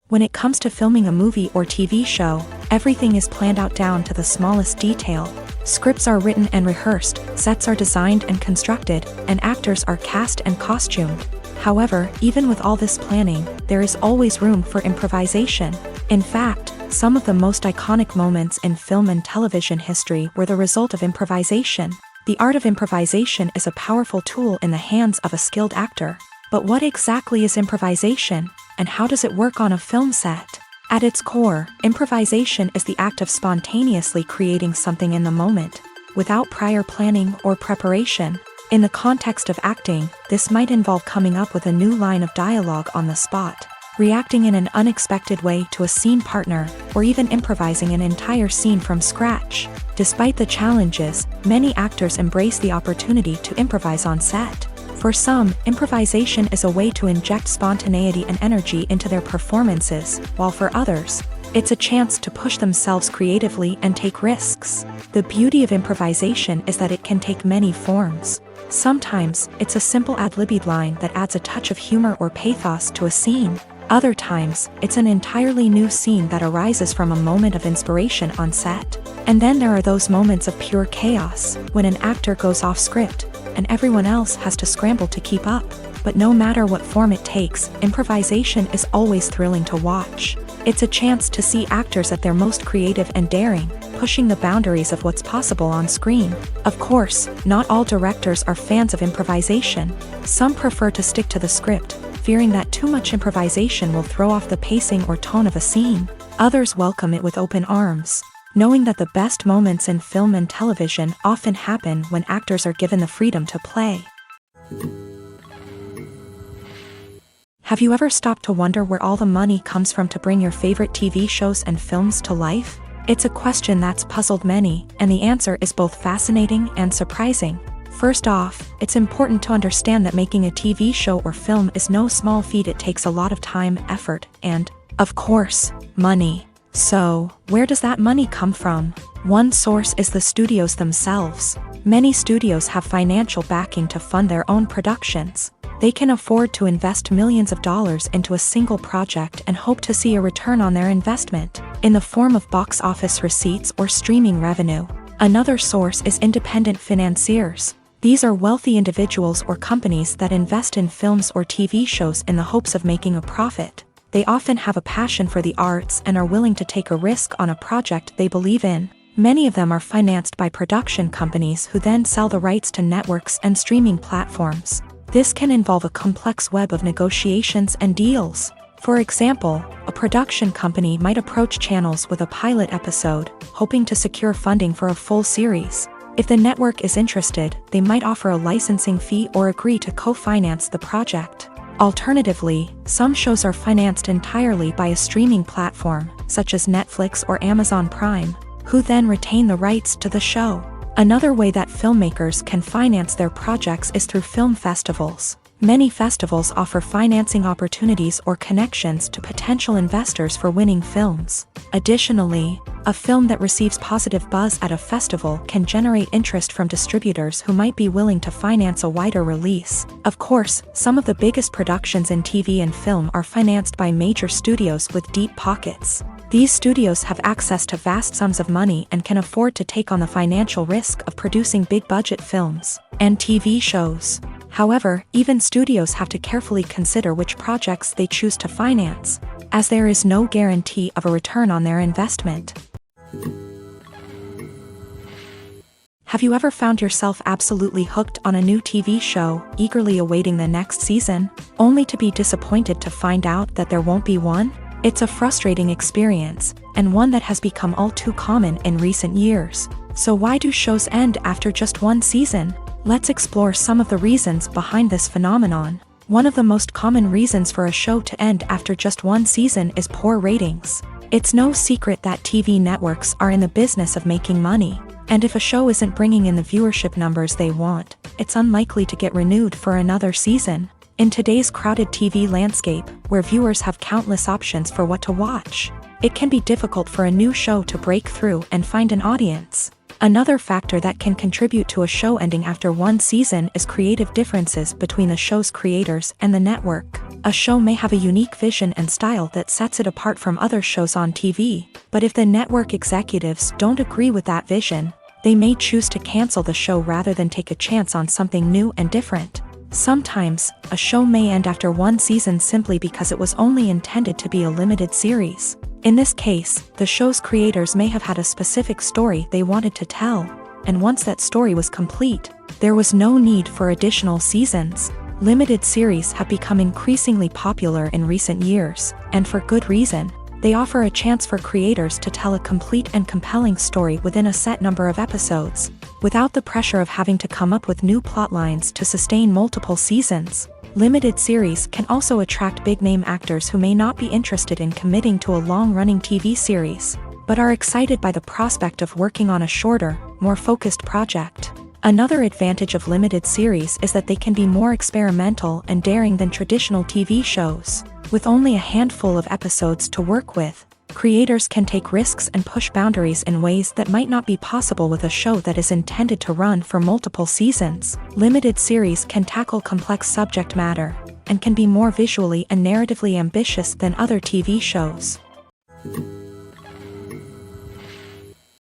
[SPEAKER 1] When it comes to filming a movie or TV show, everything is planned out down to the smallest detail. Scripts are written and rehearsed, sets are designed and constructed, and actors are cast and costumed. However, even with all this planning, there is always room for improvisation. In fact, some of the most iconic moments in film and television history were the result of improvisation. The art of improvisation is a powerful tool in the hands of a skilled actor. But what exactly is improvisation, and how does it work on a film set? At its core, improvisation is the act of spontaneously creating something in the moment. without prior planning or preparation. In the context of acting, this might involve coming up with a new line of dialogue on the spot, reacting in an unexpected way to a scene partner, or even improvising an entire scene from scratch. Despite the challenges, many actors embrace the opportunity to improvise on set. For some, improvisation is a way to inject spontaneity and energy into their performances, while for others, it's a chance to push themselves creatively and take risks. The beauty of improvisation is that it can take many forms. Sometimes, it's a simple ad-libbed line that adds a touch of humor or pathos to a scene. Other times, it's an entirely new scene that arises from a moment of inspiration on set. And then there are those moments of pure chaos, when an actor goes off script, and everyone else has to scramble to keep up. But no matter what form it takes, improvisation is always thrilling to watch. It's a chance to see actors at their most creative and daring, pushing the boundaries of what's possible on screen. Of course, not all directors are fans of improvisation. Some prefer to stick to the script, fearing that too much improvisation will throw off the pacing or tone of a scene. Others welcome it with open arms, knowing that the best moments in film and television often happen when actors are given the freedom to play. Have you ever stopped to wonder where all the money comes from to bring your favorite TV shows and films to life? It's a question that's puzzled many, and the answer is both fascinating and surprising. First off, it's important to understand that making a TV show or film is no small feat. It takes a lot of time, effort, and, of course, money. So, where does that money come from? One source is the studios themselves. Many studios have financial backing to fund their own productions. They can afford to invest millions of dollars into a single project and hope to see a return on their investment, in the form of box office receipts or streaming revenue. Another source is independent financiers. These are wealthy individuals or companies that invest in films or TV shows in the hopes of making a profit. They often have a passion for the arts and are willing to take a risk on a project they believe in. Many of them are financed by production companies who then sell the rights to networks and streaming platforms. This can involve a complex web of negotiations and deals. For example, a production company might approach channels with a pilot episode, hoping to secure funding for a full series. If the network is interested, they might offer a licensing fee or agree to co-finance the project. Alternatively, some shows are financed entirely by a streaming platform, such as Netflix or Amazon Prime, who then retain the rights to the show. Another way that filmmakers can finance their projects is through film festivals. Many festivals offer financing opportunities or connections to potential investors for winning films. Additionally, a film that receives positive buzz at a festival can generate interest from distributors who might be willing to finance a wider release. Of course, some of the biggest productions in TV and film are financed by major studios with deep pockets. These studios have access to vast sums of money and can afford to take on the financial risk of producing big-budget films and TV shows. However, even studios have to carefully consider which projects they choose to finance, as there is no guarantee of a return on their investment. Have you ever found yourself absolutely hooked on a new TV show, eagerly awaiting the next season, only to be disappointed to find out that there won't be one? It's a frustrating experience, and one that has become all too common in recent years. So why do shows end after just one season? Let's explore some of the reasons behind this phenomenon. One of the most common reasons for a show to end after just one season is poor ratings. It's no secret that TV networks are in the business of making money, and if a show isn't bringing in the viewership numbers they want, it's unlikely to get renewed for another season. In today's crowded TV landscape, where viewers have countless options for what to watch, it can be difficult for a new show to break through and find an audience. Another factor that can contribute to a show ending after one season is creative differences between the show's creators and the network. A show may have a unique vision and style that sets it apart from other shows on TV, but if the network executives don't agree with that vision, they may choose to cancel the show rather than take a chance on something new and different. Sometimes, a show may end after one season simply because it was only intended to be a limited series. In this case, the show's creators may have had a specific story they wanted to tell, and once that story was complete, there was no need for additional seasons. Limited series have become increasingly popular in recent years, and for good reason. They offer a chance for creators to tell a complete and compelling story within a set number of episodes, without the pressure of having to come up with new plotlines to sustain multiple seasons. Limited series can also attract big-name actors who may not be interested in committing to a long-running TV series, but are excited by the prospect of working on a shorter, more focused project. Another advantage of limited series is that they can be more experimental and daring than traditional TV shows. With only a handful of episodes to work with, creators can take risks and push boundaries in ways that might not be possible with a show that is intended to run for multiple seasons. Limited series can tackle complex subject matter, and can be more visually and narratively ambitious than other TV shows.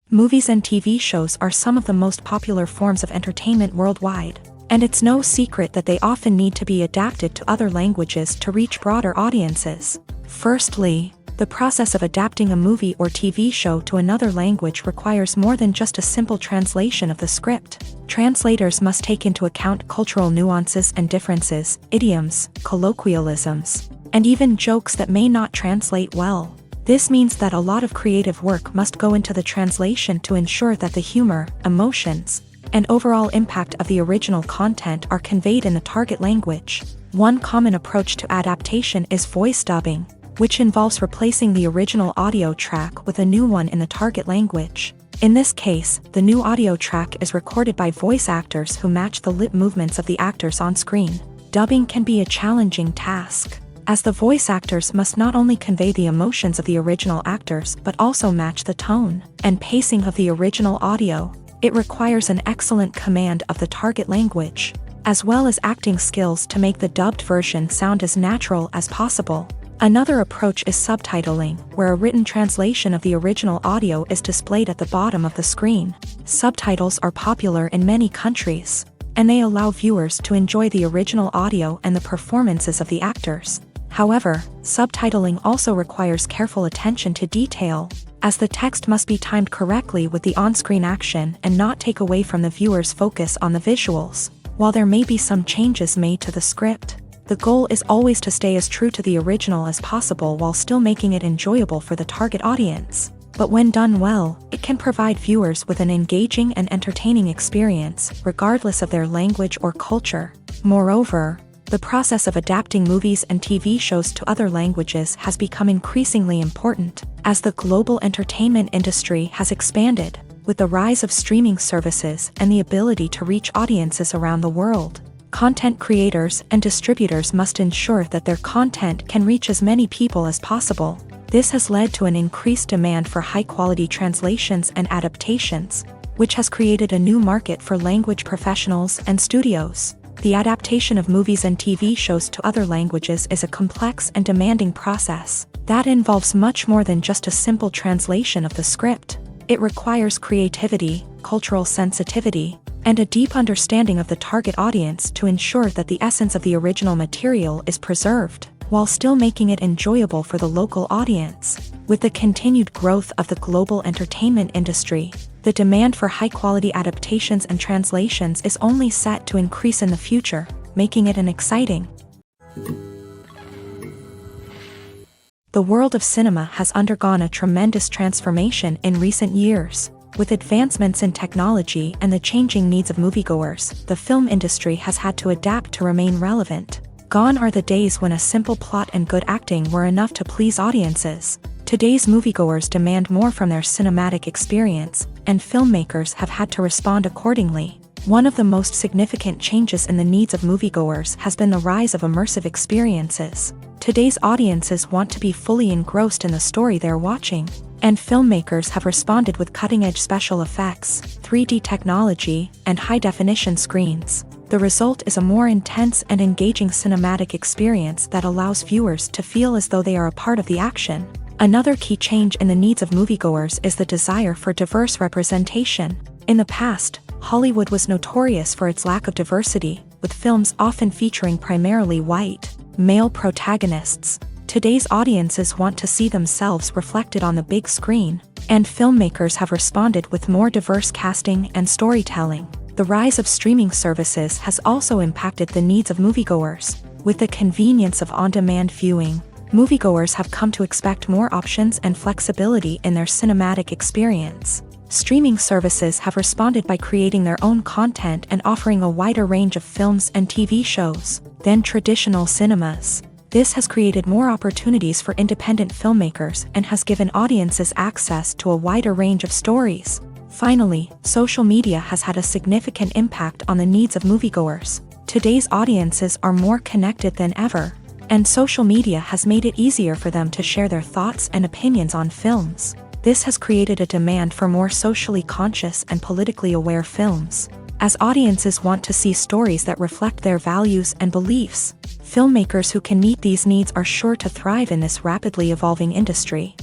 [SPEAKER 1] Movies and TV shows are some of the most popular forms of entertainment worldwide, and it's no secret that they often need to be adapted to other languages to reach broader audiences. Firstly, the process of adapting a movie or TV show to another language requires more than just a simple translation of the script. Translators must take into account cultural nuances and differences, idioms, colloquialisms, and even jokes that may not translate well. This means that a lot of creative work must go into the translation to ensure that the humor, emotions, and overall impact of the original content are conveyed in the target language. One common approach to adaptation is voice dubbing, which involves replacing the original audio track with a new one in the target language. In this case, the new audio track is recorded by voice actors who match the lip movements of the actors on screen. Dubbing can be a challenging task, as the voice actors must not only convey the emotions of the original actors but also match the tone and pacing of the original audio. It requires an excellent command of the target language, as well as acting skills to make the dubbed version sound as natural as possible. Another approach is subtitling, where a written translation of the original audio is displayed at the bottom of the screen. Subtitles are popular in many countries, and they allow viewers to enjoy the original audio and the performances of the actors. However, subtitling also requires careful attention to detail, as the text must be timed correctly with the on-screen action and not take away from the viewer's focus on the visuals. While there may be some changes made to the script, the goal is always to stay as true to the original as possible while still making it enjoyable for the target audience. But when done well, it can provide viewers with an engaging and entertaining experience, regardless of their language or culture. Moreover, the process of adapting movies and TV shows to other languages has become increasingly important, as the global entertainment industry has expanded, with the rise of streaming services and the ability to reach audiences around the world. Content creators and distributors must ensure that their content can reach as many people as possible. This has led to an increased demand for high-quality translations and adaptations, which has created a new market for language professionals and studios. The adaptation of movies and TV shows to other languages is a complex and demanding process that involves much more than just a simple translation of the script. It requires creativity, cultural sensitivity, and a deep understanding of the target audience to ensure that the essence of the original material is preserved, while still making it enjoyable for the local audience. With the continued growth of the global entertainment industry, the demand for high-quality adaptations and translations is only set to increase in the future, making it an exciting. The world of cinema has undergone a tremendous transformation in recent years. With advancements in technology and the changing needs of moviegoers, the film industry has had to adapt to remain relevant. Gone are the days when a simple plot and good acting were enough to please audiences. Today's moviegoers demand more from their cinematic experience, and filmmakers have had to respond accordingly. One of the most significant changes in the needs of moviegoers has been the rise of immersive experiences. Today's audiences want to be fully engrossed in the story they're watching, and filmmakers have responded with cutting-edge special effects, 3D technology, and high-definition screens. The result is a more intense and engaging cinematic experience that allows viewers to feel as though they are a part of the action. Another key change in the needs of moviegoers is the desire for diverse representation. In the past, Hollywood was notorious for its lack of diversity, with films often featuring primarily white, male protagonists. Today's audiences want to see themselves reflected on the big screen, and filmmakers have responded with more diverse casting and storytelling. The rise of streaming services has also impacted the needs of moviegoers. With the convenience of on-demand viewing, moviegoers have come to expect more options and flexibility in their cinematic experience. Streaming services have responded by creating their own content and offering a wider range of films and TV shows than traditional cinemas. This has created more opportunities for independent filmmakers and has given audiences access to a wider range of stories. Finally, social media has had a significant impact on the needs of moviegoers. Today's audiences are more connected than ever, and social media has made it easier for them to share their thoughts and opinions on films. This has created a demand for more socially conscious and politically aware films. As audiences want to see stories that reflect their values and beliefs, filmmakers who can meet these needs are sure to thrive in this rapidly evolving industry.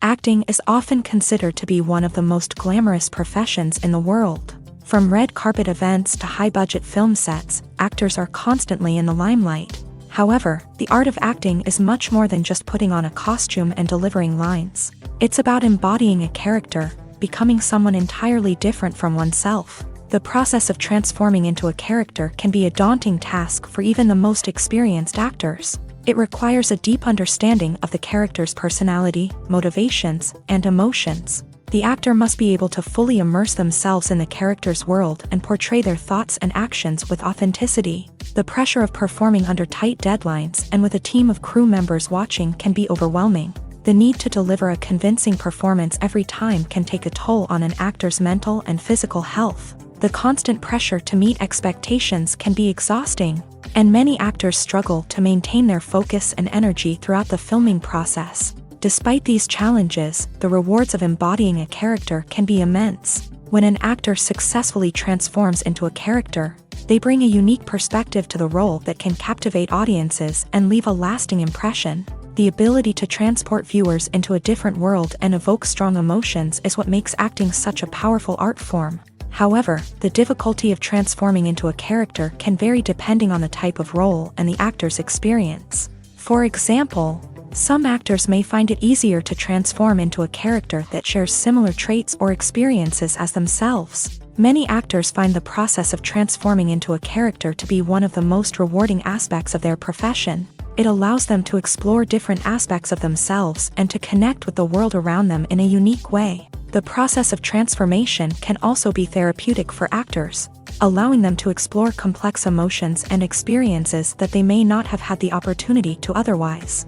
[SPEAKER 1] Acting is often considered to be one of the most glamorous professions in the world. From red carpet events to high-budget film sets, actors are constantly in the limelight. However, the art of acting is much more than just putting on a costume and delivering lines. It's about embodying a character, becoming someone entirely different from oneself. The process of transforming into a character can be a daunting task for even the most experienced actors. It requires a deep understanding of the character's personality, motivations, and emotions. The actor must be able to fully immerse themselves in the character's world and portray their thoughts and actions with authenticity. The pressure of performing under tight deadlines and with a team of crew members watching can be overwhelming. The need to deliver a convincing performance every time can take a toll on an actor's mental and physical health. The constant pressure to meet expectations can be exhausting, and many actors struggle to maintain their focus and energy throughout the filming process. Despite these challenges, the rewards of embodying a character can be immense. When an actor successfully transforms into a character, they bring a unique perspective to the role that can captivate audiences and leave a lasting impression. The ability to transport viewers into a different world and evoke strong emotions is what makes acting such a powerful art form. However, the difficulty of transforming into a character can vary depending on the type of role and the actor's experience. For example, some actors may find it easier to transform into a character that shares similar traits or experiences as themselves. Many actors find the process of transforming into a character to be one of the most rewarding aspects of their profession. It allows them to explore different aspects of themselves and to connect with the world around them in a unique way. The process of transformation can also be therapeutic for actors, allowing them to explore complex emotions and experiences that they may not have had the opportunity to otherwise.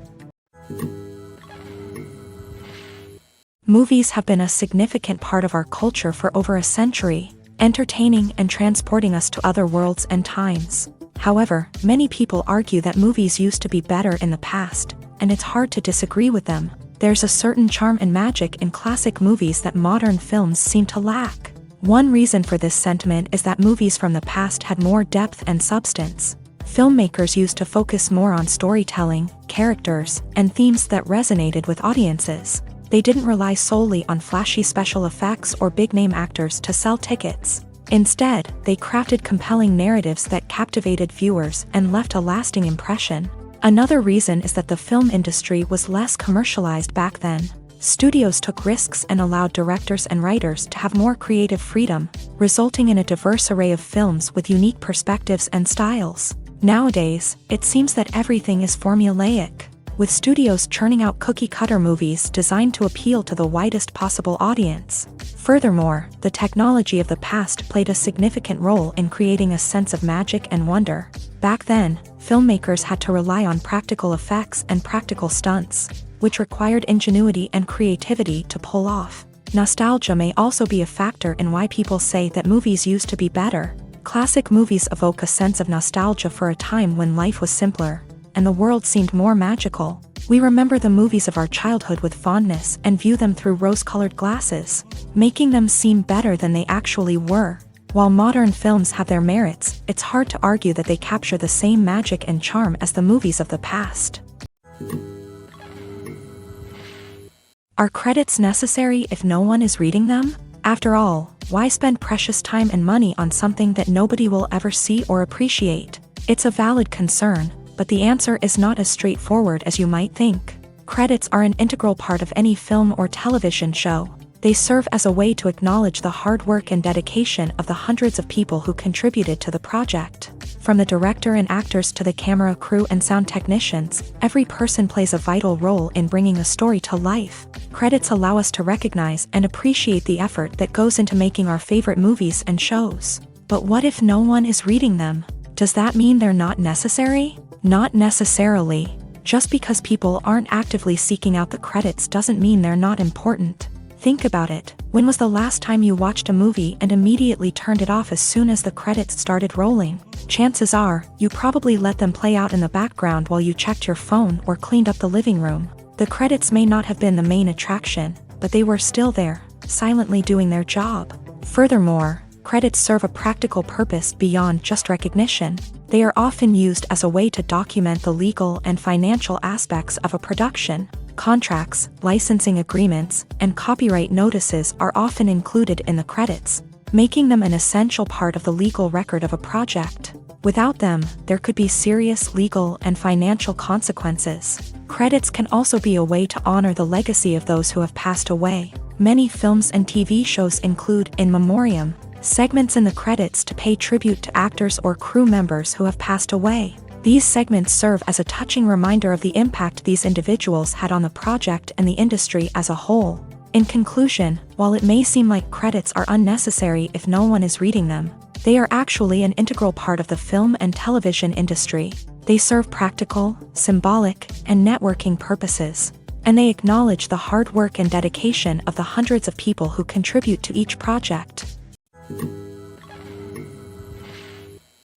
[SPEAKER 1] Movies have been a significant part of our culture for over a century, entertaining and transporting us to other worlds and times. However, many people argue that movies used to be better in the past, and it's hard to disagree with them. There's a certain charm and magic in classic movies that modern films seem to lack. One reason for this sentiment is that movies from the past had more depth and substance. Filmmakers used to focus more on storytelling, characters, and themes that resonated with audiences. They didn't rely solely on flashy special effects or big-name actors to sell tickets. Instead, they crafted compelling narratives that captivated viewers and left a lasting impression. Another reason is that the film industry was less commercialized back then. Studios took risks and allowed directors and writers to have more creative freedom, resulting in a diverse array of films with unique perspectives and styles. Nowadays, it seems that everything is formulaic, with studios churning out cookie-cutter movies designed to appeal to the widest possible audience. Furthermore, the technology of the past played a significant role in creating a sense of magic and wonder. Back then, filmmakers had to rely on practical effects and practical stunts, which required ingenuity and creativity to pull off. Nostalgia may also be a factor in why people say that movies used to be better. Classic movies evoke a sense of nostalgia for a time when life was simpler, and the world seemed more magical. We remember the movies of our childhood with fondness and view them through rose-colored glasses, making them seem better than they actually were. While modern films have their merits, it's hard to argue that they capture the same magic and charm as the movies of the past. Are credits necessary if no one is reading them? After all, why spend precious time and money on something that nobody will ever see or appreciate? It's a valid concern, but the answer is not as straightforward as you might think. Credits are an integral part of any film or television show. They serve as a way to acknowledge the hard work and dedication of the hundreds of people who contributed to the project. From the director and actors to the camera crew and sound technicians, every person plays a vital role in bringing a story to life. Credits allow us to recognize and appreciate the effort that goes into making our favorite movies and shows. But what if no one is reading them? Does that mean they're not necessary? Not necessarily. Just because people aren't actively seeking out the credits doesn't mean they're not important. Think about it. When was the last time you watched a movie and immediately turned it off as soon as the credits started rolling? Chances are, you probably let them play out in the background while you checked your phone or cleaned up the living room. The credits may not have been the main attraction, but they were still there, silently doing their job. Furthermore, credits serve a practical purpose beyond just recognition. They are often used as a way to document the legal and financial aspects of a production. Contracts, licensing agreements, and copyright notices are often included in the credits, making them an essential part of the legal record of a project. Without them, there could be serious legal and financial consequences. Credits can also be a way to honor the legacy of those who have passed away. Many films and TV shows include in memoriam segments in the credits to pay tribute to actors or crew members who have passed away. These segments serve as a touching reminder of the impact these individuals had on the project and the industry as a whole. In conclusion, while it may seem like credits are unnecessary if no one is reading them, they are actually an integral part of the film and television industry. They serve practical, symbolic, and networking purposes, and they acknowledge the hard work and dedication of the hundreds of people who contribute to each project.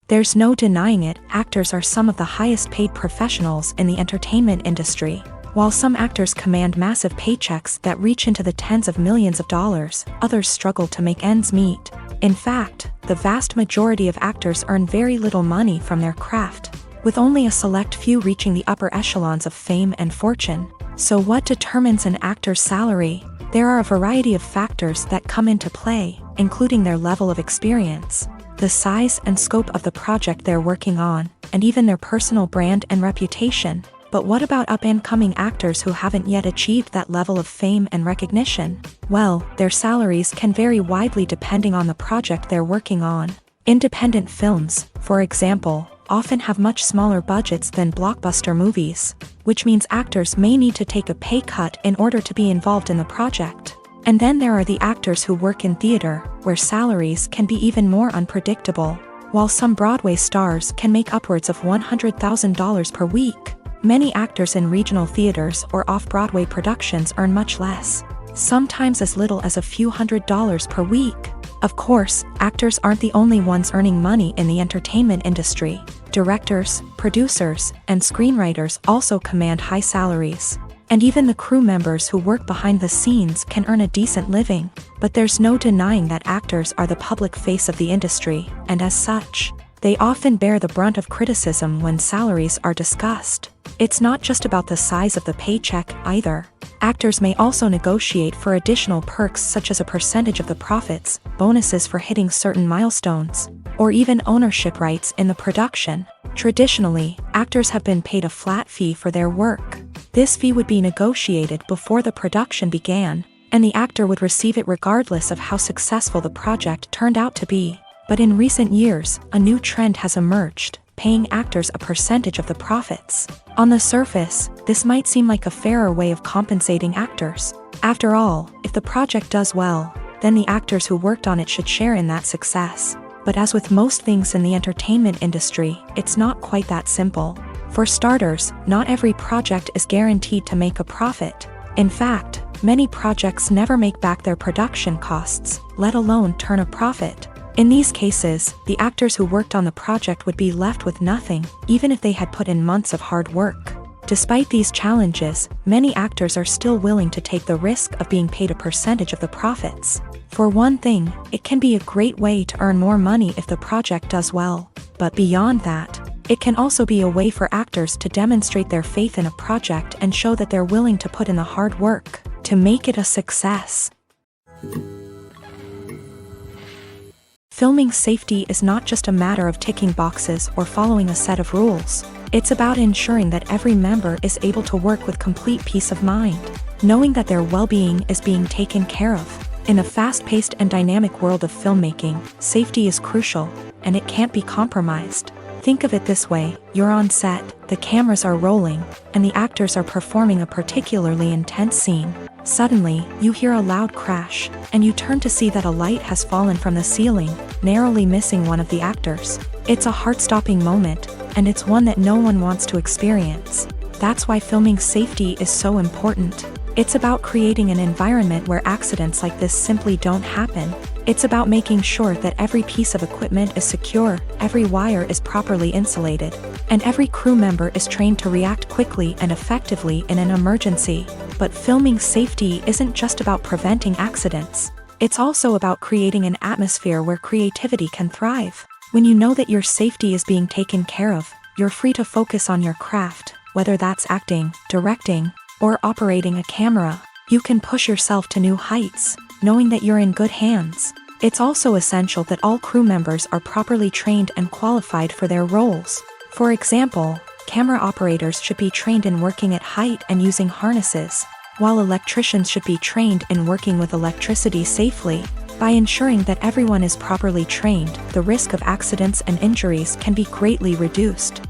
[SPEAKER 1] There's no denying it, actors are some of the highest paid professionals in the entertainment industry. While some actors command massive paychecks that reach into the tens of millions of dollars, others struggle to make ends meet. In fact, the vast majority of actors earn very little money from their craft, with only a select few reaching the upper echelons of fame and fortune. So what determines an actor's salary? There are a variety of factors that come into play, including their level of experience, the size and scope of the project they're working on, and even their personal brand and reputation. But what about up-and-coming actors who haven't yet achieved that level of fame and recognition? Well, their salaries can vary widely depending on the project they're working on. Independent films, for example, often have much smaller budgets than blockbuster movies, which means actors may need to take a pay cut in order to be involved in the project. And then there are the actors who work in theater, where salaries can be even more unpredictable. While some Broadway stars can make upwards of $100,000 per week, many actors in regional theaters or off-Broadway productions earn much less, sometimes as little as a few $100s per week. Of course, actors aren't the only ones earning money in the entertainment industry. Directors, producers, and screenwriters also command high salaries. And even the crew members who work behind the scenes can earn a decent living. But there's no denying that actors are the public face of the industry, and as such, they often bear the brunt of criticism when salaries are discussed. It's not just about the size of the paycheck either. Actors may also negotiate for additional perks such as a percentage of the profits, bonuses for hitting certain milestones, or even ownership rights in the production. Traditionally, actors have been paid a flat fee for their work. This fee would be negotiated before the production began, and the actor would receive it regardless of how successful the project turned out to be. But in recent years, a new trend has emerged, paying actors a percentage of the profits. On the surface, this might seem like a fairer way of compensating actors. After all, if the project does well, then the actors who worked on it should share in that success. But as with most things in the entertainment industry, it's not quite that simple. For starters, not every project is guaranteed to make a profit. In fact, many projects never make back their production costs, let alone turn a profit. In these cases, the actors who worked on the project would be left with nothing, even if they had put in months of hard work. Despite these challenges, many actors are still willing to take the risk of being paid a percentage of the profits. For one thing, it can be a great way to earn more money if the project does well. But beyond that, it can also be a way for actors to demonstrate their faith in a project and show that they're willing to put in the hard work to make it a success. Filming safety is not just a matter of ticking boxes or following a set of rules. It's about ensuring that every member is able to work with complete peace of mind. knowing that their well-being is being taken care of. In a fast-paced and dynamic world of filmmaking, safety is crucial, and it can't be compromised. Think of it this way: you're on set, the cameras are rolling, and the actors are performing a particularly intense scene. Suddenly, you hear a loud crash, and you turn to see that a light has fallen from the ceiling, narrowly missing one of the actors. It's a heart-stopping moment, and it's one that no one wants to experience. That's why filming safety is so important. It's about creating an environment where accidents like this simply don't happen. It's about making sure that every piece of equipment is secure, every wire is properly insulated, and every crew member is trained to react quickly and effectively in an emergency. But filming safety isn't just about preventing accidents. It's also about creating an atmosphere where creativity can thrive. When you know that your safety is being taken care of, you're free to focus on your craft, whether that's acting, directing, or operating a camera. You can push yourself to new heights, knowing that you're in good hands. It's also essential that all crew members are properly trained and qualified for their roles. For example, camera operators should be trained in working at height and using harnesses, while electricians should be trained in working with electricity safely. By ensuring that everyone is properly trained, the risk of accidents and injuries can be greatly reduced.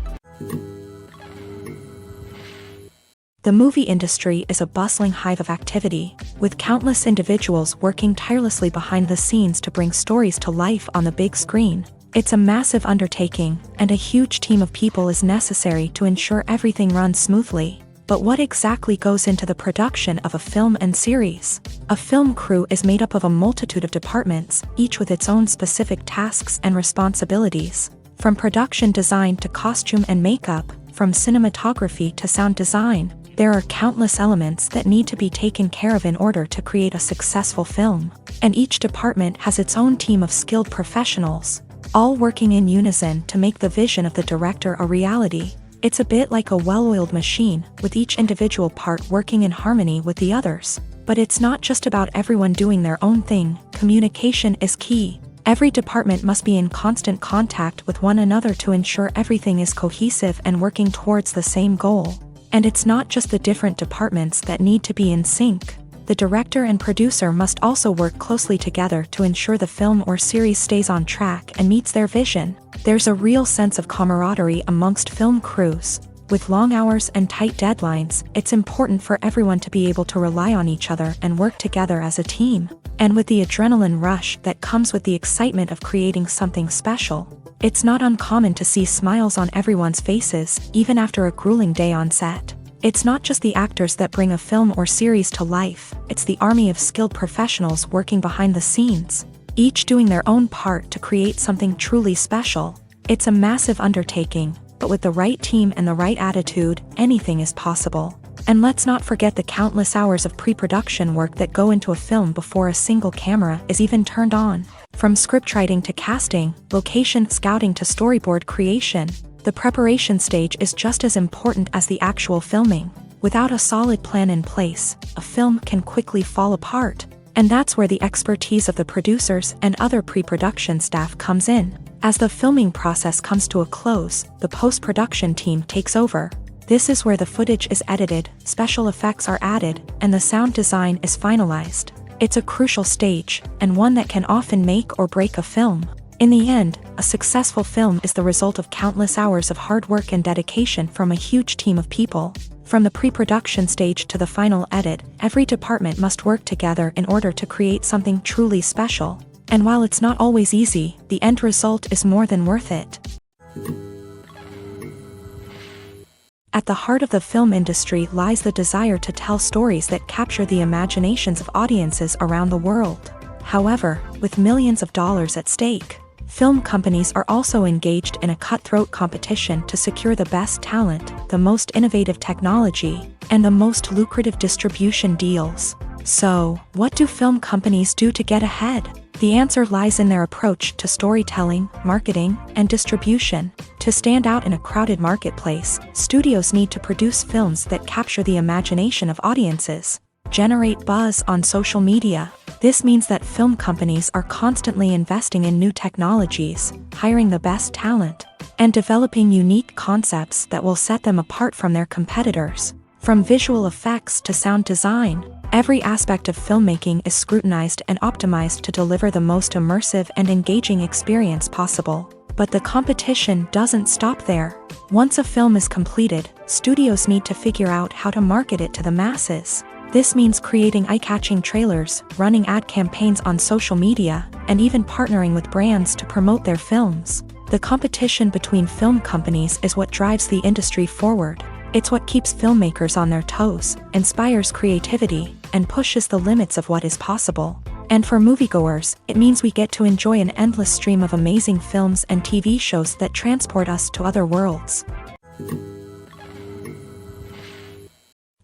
[SPEAKER 1] The movie industry is a bustling hive of activity, with countless individuals working tirelessly behind the scenes to bring stories to life on the big screen. It's a massive undertaking, and a huge team of people is necessary to ensure everything runs smoothly. But what exactly goes into the production of a film and series? A film crew is made up of a multitude of departments, each with its own specific tasks and responsibilities. From production design to costume and makeup, from cinematography to sound design, there are countless elements that need to be taken care of in order to create a successful film. And each department has its own team of skilled professionals, all working in unison to make the vision of the director a reality. It's a bit like a well-oiled machine, with each individual part working in harmony with the others. But it's not just about everyone doing their own thing. Communication is key. Every department must be in constant contact with one another to ensure everything is cohesive and working towards the same goal. And it's not just the different departments that need to be in sync. The director and producer must also work closely together to ensure the film or series stays on track and meets their vision. There's a real sense of camaraderie amongst film crews. With long hours and tight deadlines, it's important for everyone to be able to rely on each other and work together as a team. And with the adrenaline rush that comes with the excitement of creating something special, it's not uncommon to see smiles on everyone's faces, even after a grueling day on set. It's not just the actors that bring a film or series to life, it's the army of skilled professionals working behind the scenes, each doing their own part to create something truly special. It's a massive undertaking, but with the right team and the right attitude, anything is possible. And let's not forget the countless hours of pre-production work that go into a film before a single camera is even turned on. From scriptwriting to casting, location scouting to storyboard creation, the preparation stage is just as important as the actual filming. Without a solid plan in place, a film can quickly fall apart. And that's where the expertise of the producers and other pre-production staff comes in. As the filming process comes to a close, the post-production team takes over. This is where the footage is edited, special effects are added, and the sound design is finalized. It's a crucial stage, and one that can often make or break a film. In the end, a successful film is the result of countless hours of hard work and dedication from a huge team of people. From the pre-production stage to the final edit, every department must work together in order to create something truly special. And while it's not always easy, the end result is more than worth it. At the heart of the film industry lies the desire to tell stories that capture the imaginations of audiences around the world. However, with millions of dollars at stake, film companies are also engaged in a cutthroat competition to secure the best talent, the most innovative technology, and the most lucrative distribution deals. So, what do film companies do to get ahead? The answer lies in their approach to storytelling, marketing, and distribution. To stand out in a crowded marketplace, studios need to produce films that capture the imagination of audiences, generate buzz on social media. This means that film companies are constantly investing in new technologies, hiring the best talent, and developing unique concepts that will set them apart from their competitors. From visual effects to sound design, every aspect of filmmaking is scrutinized and optimized to deliver the most immersive and engaging experience possible. But the competition doesn't stop there. Once a film is completed, studios need to figure out how to market it to the masses. This means creating eye-catching trailers, running ad campaigns on social media, and even partnering with brands to promote their films. The competition between film companies is what drives the industry forward. It's what keeps filmmakers on their toes, inspires creativity, and pushes the limits of what is possible. And for moviegoers, it means we get to enjoy an endless stream of amazing films and TV shows that transport us to other worlds.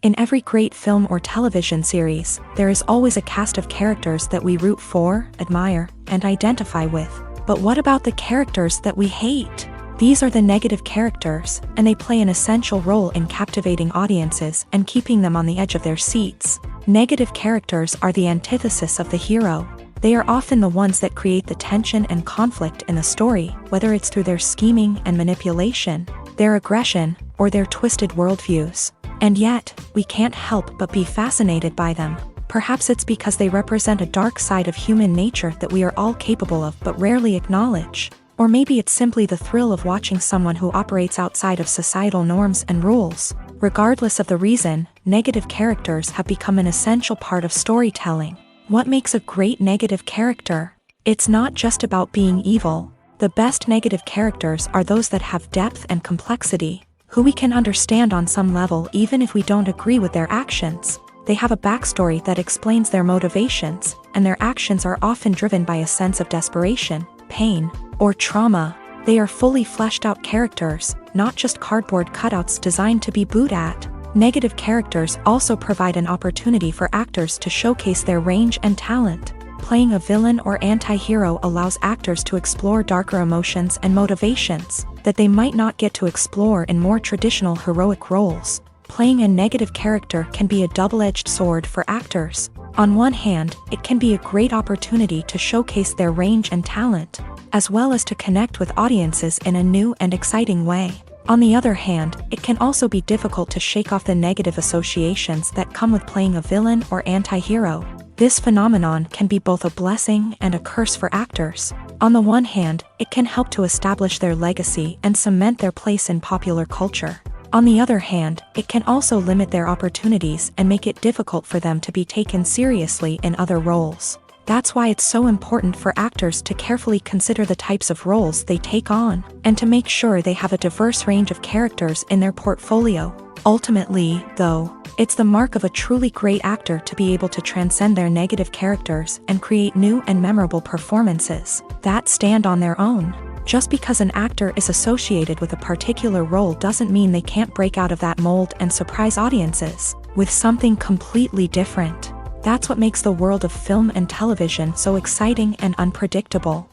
[SPEAKER 1] In every great film or television series, there is always a cast of characters that we root for, admire, and identify with. But what about the characters that we hate? These are the negative characters, and they play an essential role in captivating audiences and keeping them on the edge of their seats. Negative characters are the antithesis of the hero. They are often the ones that create the tension and conflict in the story, whether it's through their scheming and manipulation, their aggression, or their twisted worldviews. And yet, we can't help but be fascinated by them. Perhaps it's because they represent a dark side of human nature that we are all capable of but rarely acknowledge. Or maybe it's simply the thrill of watching someone who operates outside of societal norms and rules. Regardless of the reason, negative characters have become an essential part of storytelling. What makes a great negative character? It's not just about being evil. The best negative characters are those that have depth and complexity, who we can understand on some level even if we don't agree with their actions. They have a backstory that explains their motivations, and their actions are often driven by a sense of desperation, pain, or trauma. They are fully fleshed out characters, not just cardboard cutouts designed to be booed at. Negative characters also provide an opportunity for actors to showcase their range and talent. Playing a villain or anti-hero allows actors to explore darker emotions and motivations that they might not get to explore in more traditional heroic roles. Playing a negative character can be a double-edged sword for actors. On one hand, it can be a great opportunity to showcase their range and talent, as well as to connect with audiences in a new and exciting way. On the other hand, it can also be difficult to shake off the negative associations that come with playing a villain or anti-hero. This phenomenon can be both a blessing and a curse for actors. On the one hand, it can help to establish their legacy and cement their place in popular culture. On the other hand, it can also limit their opportunities and make it difficult for them to be taken seriously in other roles. That's why it's so important for actors to carefully consider the types of roles they take on, and to make sure they have a diverse range of characters in their portfolio. Ultimately, though, it's the mark of a truly great actor to be able to transcend their negative characters and create new and memorable performances that stand on their own. Just because an actor is associated with a particular role doesn't mean they can't break out of that mold and surprise audiences with something completely different. That's what makes the world of film and television so exciting and unpredictable.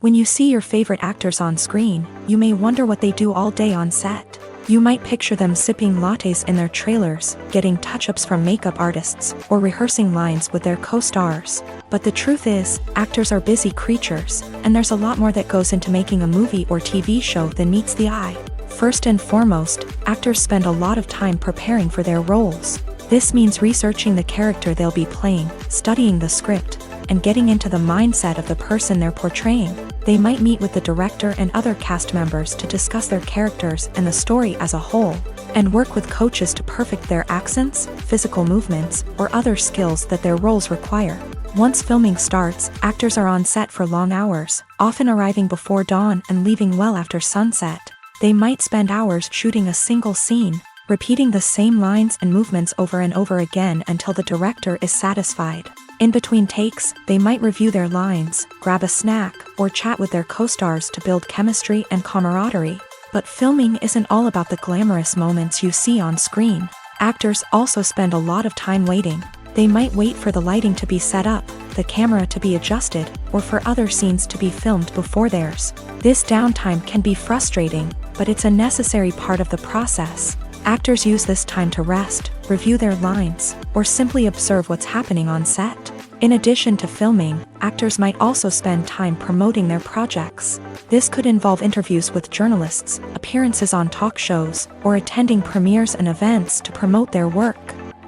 [SPEAKER 1] When you see your favorite actors on screen, you may wonder what they do all day on set. You might picture them sipping lattes in their trailers, getting touch-ups from makeup artists, or rehearsing lines with their co-stars. But the truth is, actors are busy creatures, and there's a lot more that goes into making a movie or TV show than meets the eye. First and foremost, actors spend a lot of time preparing for their roles. This means researching the character they'll be playing, studying the script, and getting into the mindset of the person they're portraying. They might meet with the director and other cast members to discuss their characters and the story as a whole, and work with coaches to perfect their accents, physical movements, or other skills that their roles require. Once filming starts, actors are on set for long hours, often arriving before dawn and leaving well after sunset. They might spend hours shooting a single scene, repeating the same lines and movements over and over again until the director is satisfied. In between takes, they might review their lines, grab a snack, or chat with their co-stars to build chemistry and camaraderie. But filming isn't all about the glamorous moments you see on screen. Actors also spend a lot of time waiting. They might wait for the lighting to be set up, the camera to be adjusted, or for other scenes to be filmed before theirs. This downtime can be frustrating, but it's a necessary part of the process. Actors use this time to rest, review their lines, or simply observe what's happening on set. In addition to filming, actors might also spend time promoting their projects. This could involve interviews with journalists, appearances on talk shows, or attending premieres and events to promote their work.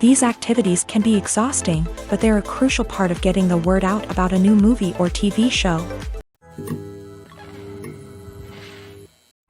[SPEAKER 1] These activities can be exhausting, but they're a crucial part of getting the word out about a new movie or TV show.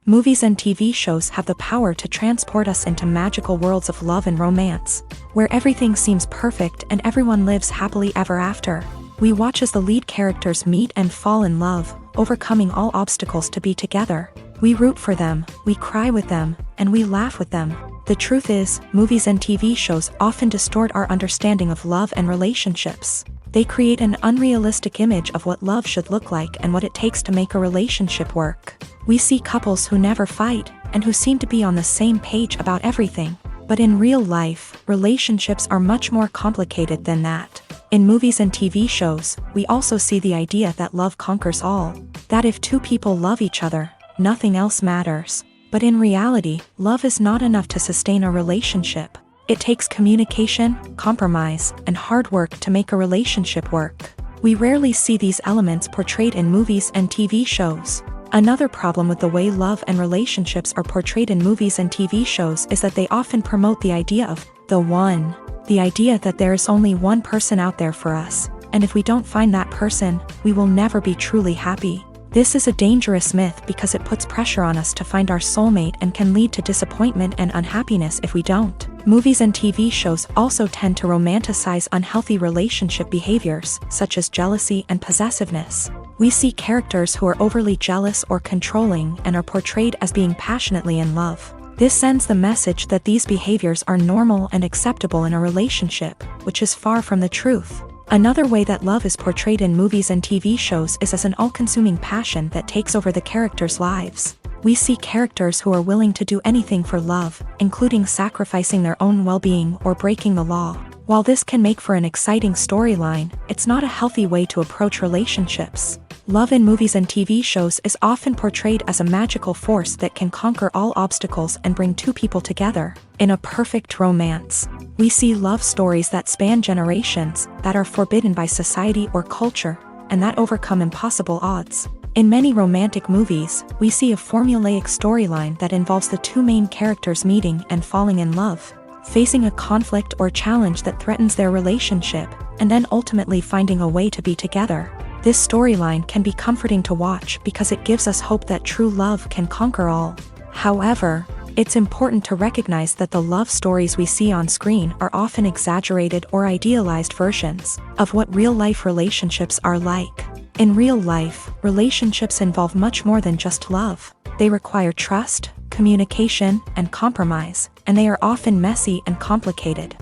[SPEAKER 1] Movies and TV shows have the power to transport us into magical worlds of love and romance, where everything seems perfect and everyone lives happily ever after. We watch as the lead characters meet and fall in love, overcoming all obstacles to be together. We root for them, we cry with them, and we laugh with them. The truth is, movies and TV shows often distort our understanding of love and relationships. They create an unrealistic image of what love should look like and what it takes to make a relationship work. We see couples who never fight, and who seem to be on the same page about everything. But in real life, relationships are much more complicated than that. In movies and TV shows, we also see the idea that love conquers all. That if two people love each other, nothing else matters. But in reality, love is not enough to sustain a relationship. It takes communication, compromise, and hard work to make a relationship work. We rarely see these elements portrayed in movies and TV shows. Another problem with the way love and relationships are portrayed in movies and TV shows is that they often promote the idea of the one. The idea that there is only one person out there for us, and if we don't find that person, we will never be truly happy. This is a dangerous myth because it puts pressure on us to find our soulmate and can lead to disappointment and unhappiness if we don't. Movies and TV shows also tend to romanticize unhealthy relationship behaviors, such as jealousy and possessiveness. We see characters who are overly jealous or controlling and are portrayed as being passionately in love. This sends the message that these behaviors are normal and acceptable in a relationship, which is far from the truth. Another way that love is portrayed in movies and TV shows is as an all-consuming passion that takes over the characters' lives. We see characters who are willing to do anything for love, including sacrificing their own well-being or breaking the law. While this can make for an exciting storyline, it's not a healthy way to approach relationships. Love in movies and TV shows is often portrayed as a magical force that can conquer all obstacles and bring two people together. In a perfect romance, we see love stories that span generations, that are forbidden by society or culture, and that overcome impossible odds. In many romantic movies, we see a formulaic storyline that involves the two main characters meeting and falling in love, facing a conflict or challenge that threatens their relationship, and then ultimately finding a way to be together. This storyline can be comforting to watch because it gives us hope that true love can conquer all. However, it's important to recognize that the love stories we see on screen are often exaggerated or idealized versions of what real-life relationships are like. In real life, relationships involve much more than just love. They require trust, communication, and compromise, and they are often messy and complicated.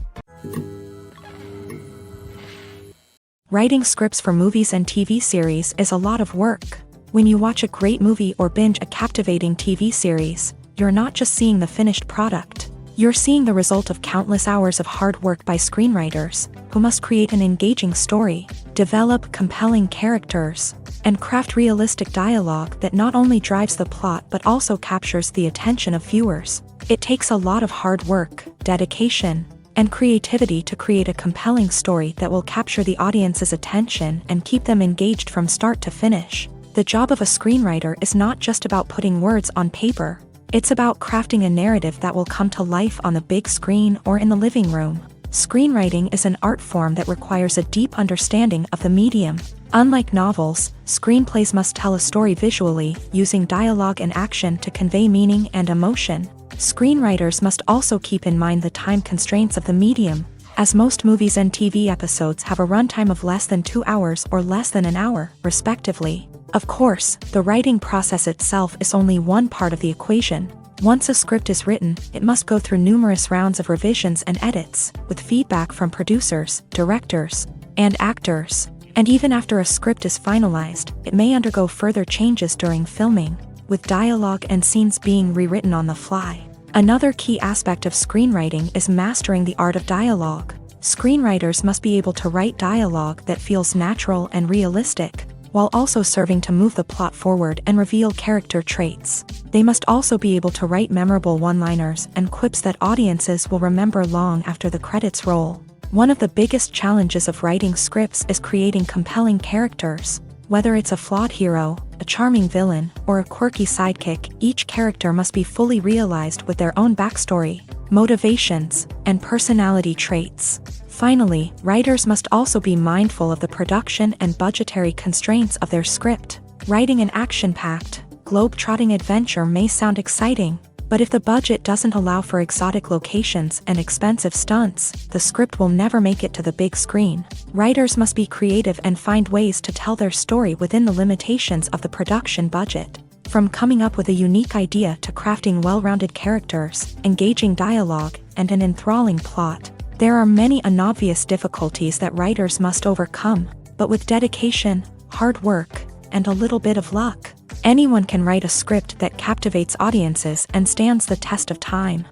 [SPEAKER 1] Writing scripts for movies and TV series is a lot of work. When you watch a great movie or binge a captivating TV series, you're not just seeing the finished product. You're seeing the result of countless hours of hard work by screenwriters, who must create an engaging story, develop compelling characters, and craft realistic dialogue that not only drives the plot but also captures the attention of viewers. It takes a lot of hard work, dedication, and creativity to create a compelling story that will capture the audience's attention and keep them engaged from start to finish. The job of a screenwriter is not just about putting words on paper. It's about crafting a narrative that will come to life on the big screen or in the living room. Screenwriting is an art form that requires a deep understanding of the medium. Unlike novels, screenplays must tell a story visually, using dialogue and action to convey meaning and emotion. Screenwriters must also keep in mind the time constraints of the medium, as most movies and TV episodes have a runtime of less than 2 hours or less than an hour, respectively. Of course, the writing process itself is only one part of the equation. Once a script is written, it must go through numerous rounds of revisions and edits, with feedback from producers, directors, and actors. And even after a script is finalized, it may undergo further changes during filming, with dialogue and scenes being rewritten on the fly. Another key aspect of screenwriting is mastering the art of dialogue. Screenwriters must be able to write dialogue that feels natural and realistic, while also serving to move the plot forward and reveal character traits. They must also be able to write memorable one-liners and quips that audiences will remember long after the credits roll. One of the biggest challenges of writing scripts is creating compelling characters. Whether it's a flawed hero, a charming villain, or a quirky sidekick, each character must be fully realized with their own backstory, motivations, and personality traits. Finally, writers must also be mindful of the production and budgetary constraints of their script. Writing an action-packed, globe-trotting adventure may sound exciting, but if the budget doesn't allow for exotic locations and expensive stunts, the script will never make it to the big screen. Writers must be creative and find ways to tell their story within the limitations of the production budget. From coming up with a unique idea to crafting well-rounded characters, engaging dialogue, and an enthralling plot, there are many unobvious difficulties that writers must overcome, but with dedication, hard work, and a little bit of luck, anyone can write a script that captivates audiences and stands the test of time.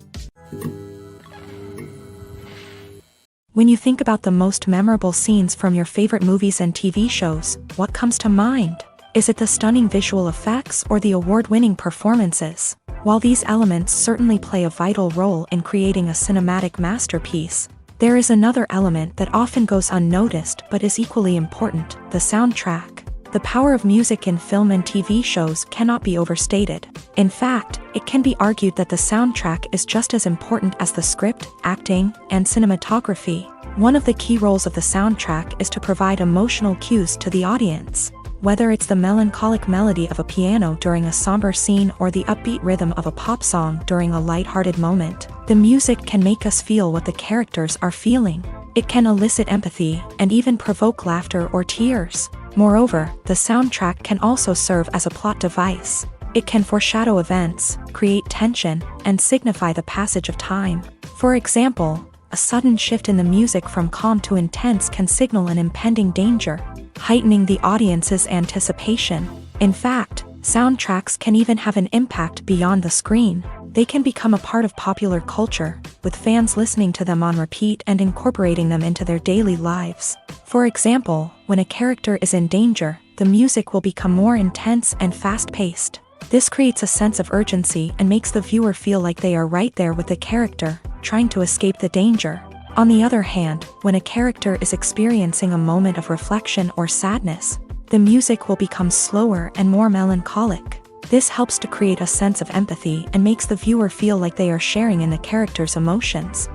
[SPEAKER 1] When you think about the most memorable scenes from your favorite movies and TV shows, what comes to mind? Is it the stunning visual effects or the award-winning performances? While these elements certainly play a vital role in creating a cinematic masterpiece, there is another element that often goes unnoticed but is equally important: the soundtrack. The power of music in film and TV shows cannot be overstated. In fact, it can be argued that the soundtrack is just as important as the script, acting, and cinematography. One of the key roles of the soundtrack is to provide emotional cues to the audience. Whether it's the melancholic melody of a piano during a somber scene or the upbeat rhythm of a pop song during a lighthearted moment, the music can make us feel what the characters are feeling. It can elicit empathy and even provoke laughter or tears. Moreover, the soundtrack can also serve as a plot device. It can foreshadow events, create tension, and signify the passage of time. For example, a sudden shift in the music from calm to intense can signal an impending danger, heightening the audience's anticipation. In fact, soundtracks can even have an impact beyond the screen. They can become a part of popular culture, with fans listening to them on repeat and incorporating them into their daily lives. For example, when a character is in danger, the music will become more intense and fast-paced. This creates a sense of urgency and makes the viewer feel like they are right there with the character, trying to escape the danger. On the other hand, when a character is experiencing a moment of reflection or sadness, the music will become slower and more melancholic. This helps to create a sense of empathy and makes the viewer feel like they are sharing in the character's emotions.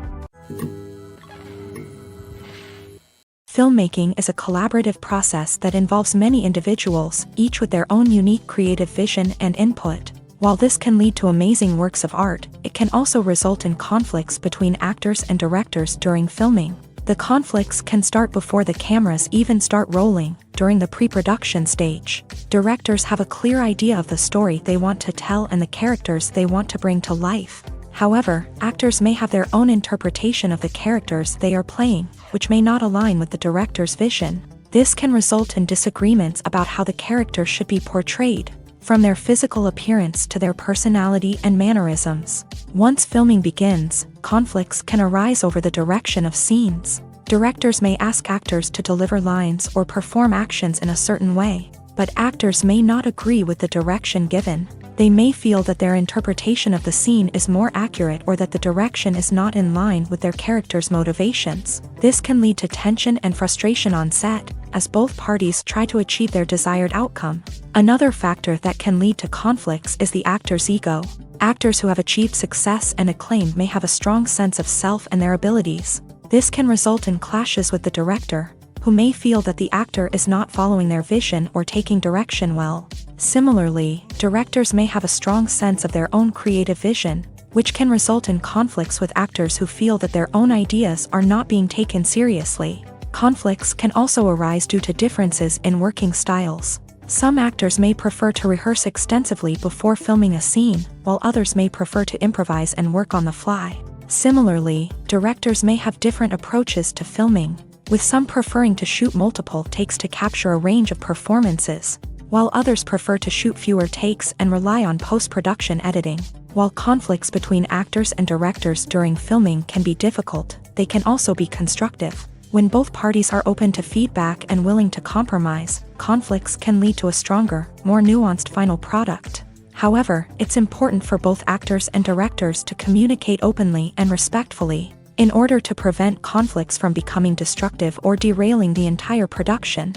[SPEAKER 1] Filmmaking is a collaborative process that involves many individuals, each with their own unique creative vision and input. While this can lead to amazing works of art, it can also result in conflicts between actors and directors during filming. The conflicts can start before the cameras even start rolling, during the pre-production stage. Directors have a clear idea of the story they want to tell and the characters they want to bring to life. However, actors may have their own interpretation of the characters they are playing, which may not align with the director's vision. This can result in disagreements about how the character should be portrayed, from their physical appearance to their personality and mannerisms. Once filming begins, conflicts can arise over the direction of scenes. Directors may ask actors to deliver lines or perform actions in a certain way, but actors may not agree with the direction given. They may feel that their interpretation of the scene is more accurate or that the direction is not in line with their character's motivations. This can lead to tension and frustration on set, as both parties try to achieve their desired outcome. Another factor that can lead to conflicts is the actor's ego. Actors who have achieved success and acclaim may have a strong sense of self and their abilities. This can result in clashes with the director, who may feel that the actor is not following their vision or taking direction well. Similarly, directors may have a strong sense of their own creative vision, which can result in conflicts with actors who feel that their own ideas are not being taken seriously. Conflicts can also arise due to differences in working styles. Some actors may prefer to rehearse extensively before filming a scene, while others may prefer to improvise and work on the fly. Similarly, directors may have different approaches to filming, with some preferring to shoot multiple takes to capture a range of performances, while others prefer to shoot fewer takes and rely on post-production editing. While conflicts between actors and directors during filming can be difficult, they can also be constructive. When both parties are open to feedback and willing to compromise, conflicts can lead to a stronger, more nuanced final product. However, it's important for both actors and directors to communicate openly and respectfully. in order to prevent conflicts from becoming destructive or derailing the entire production.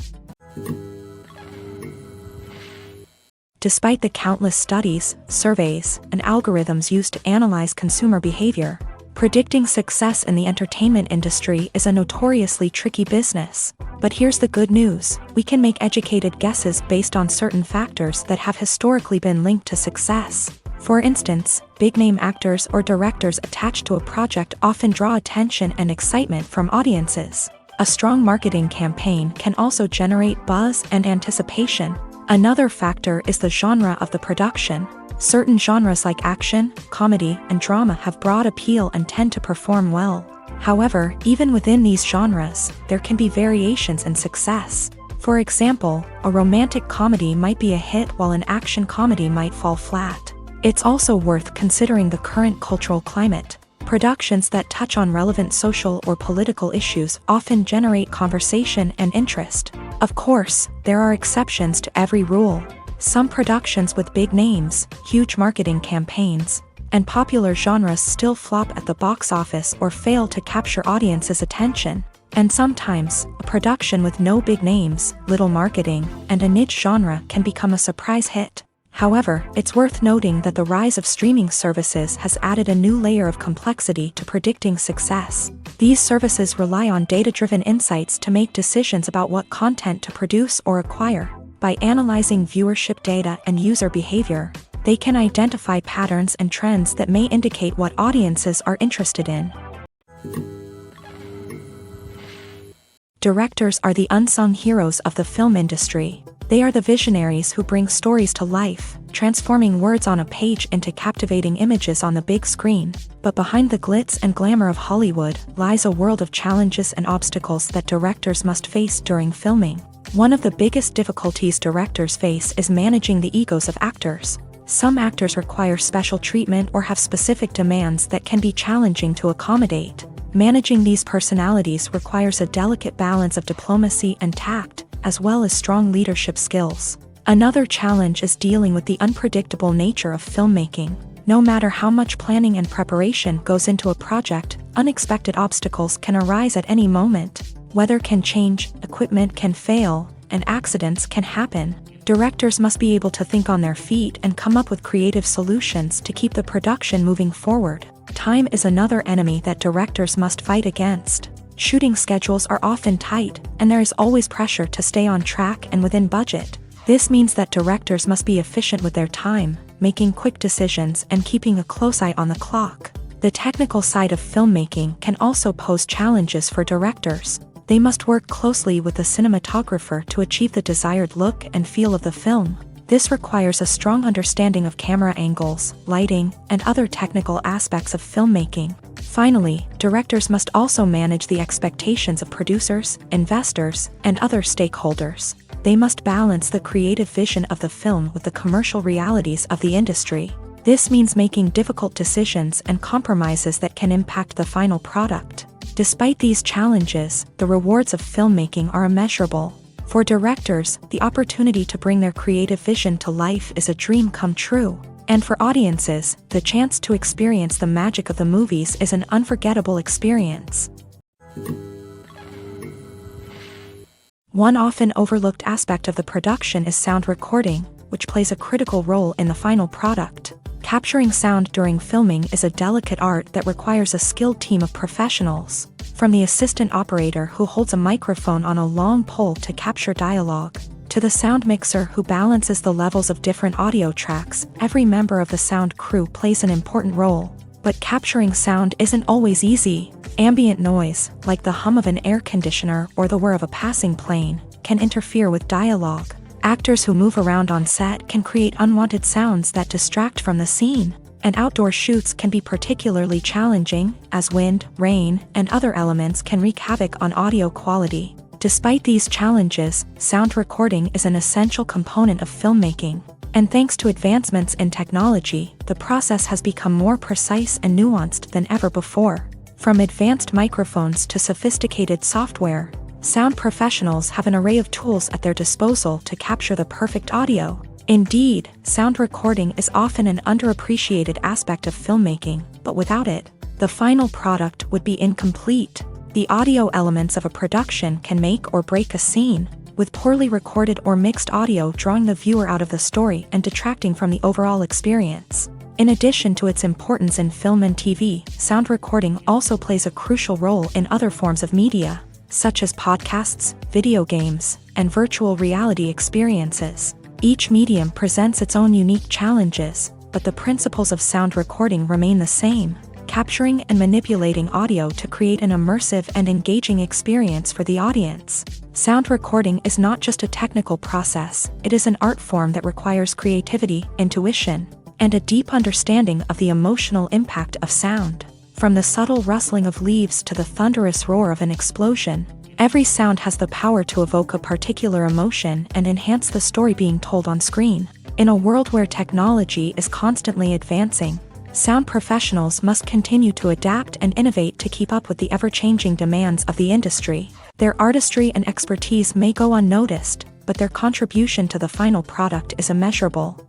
[SPEAKER 1] Despite the countless studies, surveys, and algorithms used to analyze consumer behavior, predicting success in the entertainment industry is a notoriously tricky business. But here's the good news: we can make educated guesses based on certain factors that have historically been linked to success. For instance, big-name actors or directors attached to a project often draw attention and excitement from audiences. A strong marketing campaign can also generate buzz and anticipation. Another factor is the genre of the production. Certain genres like action, comedy, and drama have broad appeal and tend to perform well. However, even within these genres, there can be variations in success. For example, a romantic comedy might be a hit while an action comedy might fall flat. It's also worth considering the current cultural climate. Productions that touch on relevant social or political issues often generate conversation and interest. Of course, there are exceptions to every rule. Some productions with big names, huge marketing campaigns, and popular genres still flop at the box office or fail to capture audiences' attention. And sometimes, a production with no big names, little marketing, and a niche genre can become a surprise hit. However, it's worth noting that the rise of streaming services has added a new layer of complexity to predicting success. These services rely on data-driven insights to make decisions about what content to produce or acquire. By analyzing viewership data and user behavior, they can identify patterns and trends that may indicate what audiences are interested in. Directors are the unsung heroes of the film industry. They are the visionaries who bring stories to life, transforming words on a page into captivating images on the big screen. But behind the glitz and glamour of Hollywood lies a world of challenges and obstacles that directors must face during filming. One of the biggest difficulties directors face is managing the egos of actors. Some actors require special treatment or have specific demands that can be challenging to accommodate. Managing these personalities requires a delicate balance of diplomacy and tact, as well as strong leadership skills. Another challenge is dealing with the unpredictable nature of filmmaking. No matter how much planning and preparation goes into a project, unexpected obstacles can arise at any moment. Weather can change, equipment can fail, and accidents can happen. Directors must be able to think on their feet and come up with creative solutions to keep the production moving forward. Time is another enemy that directors must fight against. Shooting schedules are often tight, and there is always pressure to stay on track and within budget. This means that directors must be efficient with their time, making quick decisions and keeping a close eye on the clock. The technical side of filmmaking can also pose challenges for directors. They must work closely with the cinematographer to achieve the desired look and feel of the film. This requires a strong understanding of camera angles, lighting, and other technical aspects of filmmaking. Finally, directors must also manage the expectations of producers, investors, and other stakeholders. They must balance the creative vision of the film with the commercial realities of the industry. This means making difficult decisions and compromises that can impact the final product. Despite these challenges, the rewards of filmmaking are immeasurable. For directors, the opportunity to bring their creative vision to life is a dream come true. And for audiences, the chance to experience the magic of the movies is an unforgettable experience. One often overlooked aspect of the production is sound recording, which plays a critical role in the final product. Capturing sound during filming is a delicate art that requires a skilled team of professionals. From the assistant operator who holds a microphone on a long pole to capture dialogue, to the sound mixer who balances the levels of different audio tracks, every member of the sound crew plays an important role. But capturing sound isn't always easy. Ambient noise, like the hum of an air conditioner or the whir of a passing plane, can interfere with dialogue. Actors who move around on set can create unwanted sounds that distract from the scene. And outdoor shoots can be particularly challenging, as wind, rain, and other elements can wreak havoc on audio quality. Despite these challenges, sound recording is an essential component of filmmaking. And thanks to advancements in technology, the process has become more precise and nuanced than ever before. From advanced microphones to sophisticated software, sound professionals have an array of tools at their disposal to capture the perfect audio. Indeed, sound recording is often an underappreciated aspect of filmmaking, but without it, the final product would be incomplete. The audio elements of a production can make or break a scene, with poorly recorded or mixed audio drawing the viewer out of the story and detracting from the overall experience. In addition to its importance in film and TV, sound recording also plays a crucial role in other forms of media, such as podcasts, video games, and virtual reality experiences. Each medium presents its own unique challenges, but the principles of sound recording remain the same, capturing and manipulating audio to create an immersive and engaging experience for the audience. Sound recording is not just a technical process, it is an art form that requires creativity, intuition, and a deep understanding of the emotional impact of sound. From the subtle rustling of leaves to the thunderous roar of an explosion, every sound has the power to evoke a particular emotion and enhance the story being told on screen. In a world where technology is constantly advancing, sound professionals must continue to adapt and innovate to keep up with the ever-changing demands of the industry. Their artistry and expertise may go unnoticed, but their contribution to the final product is immeasurable.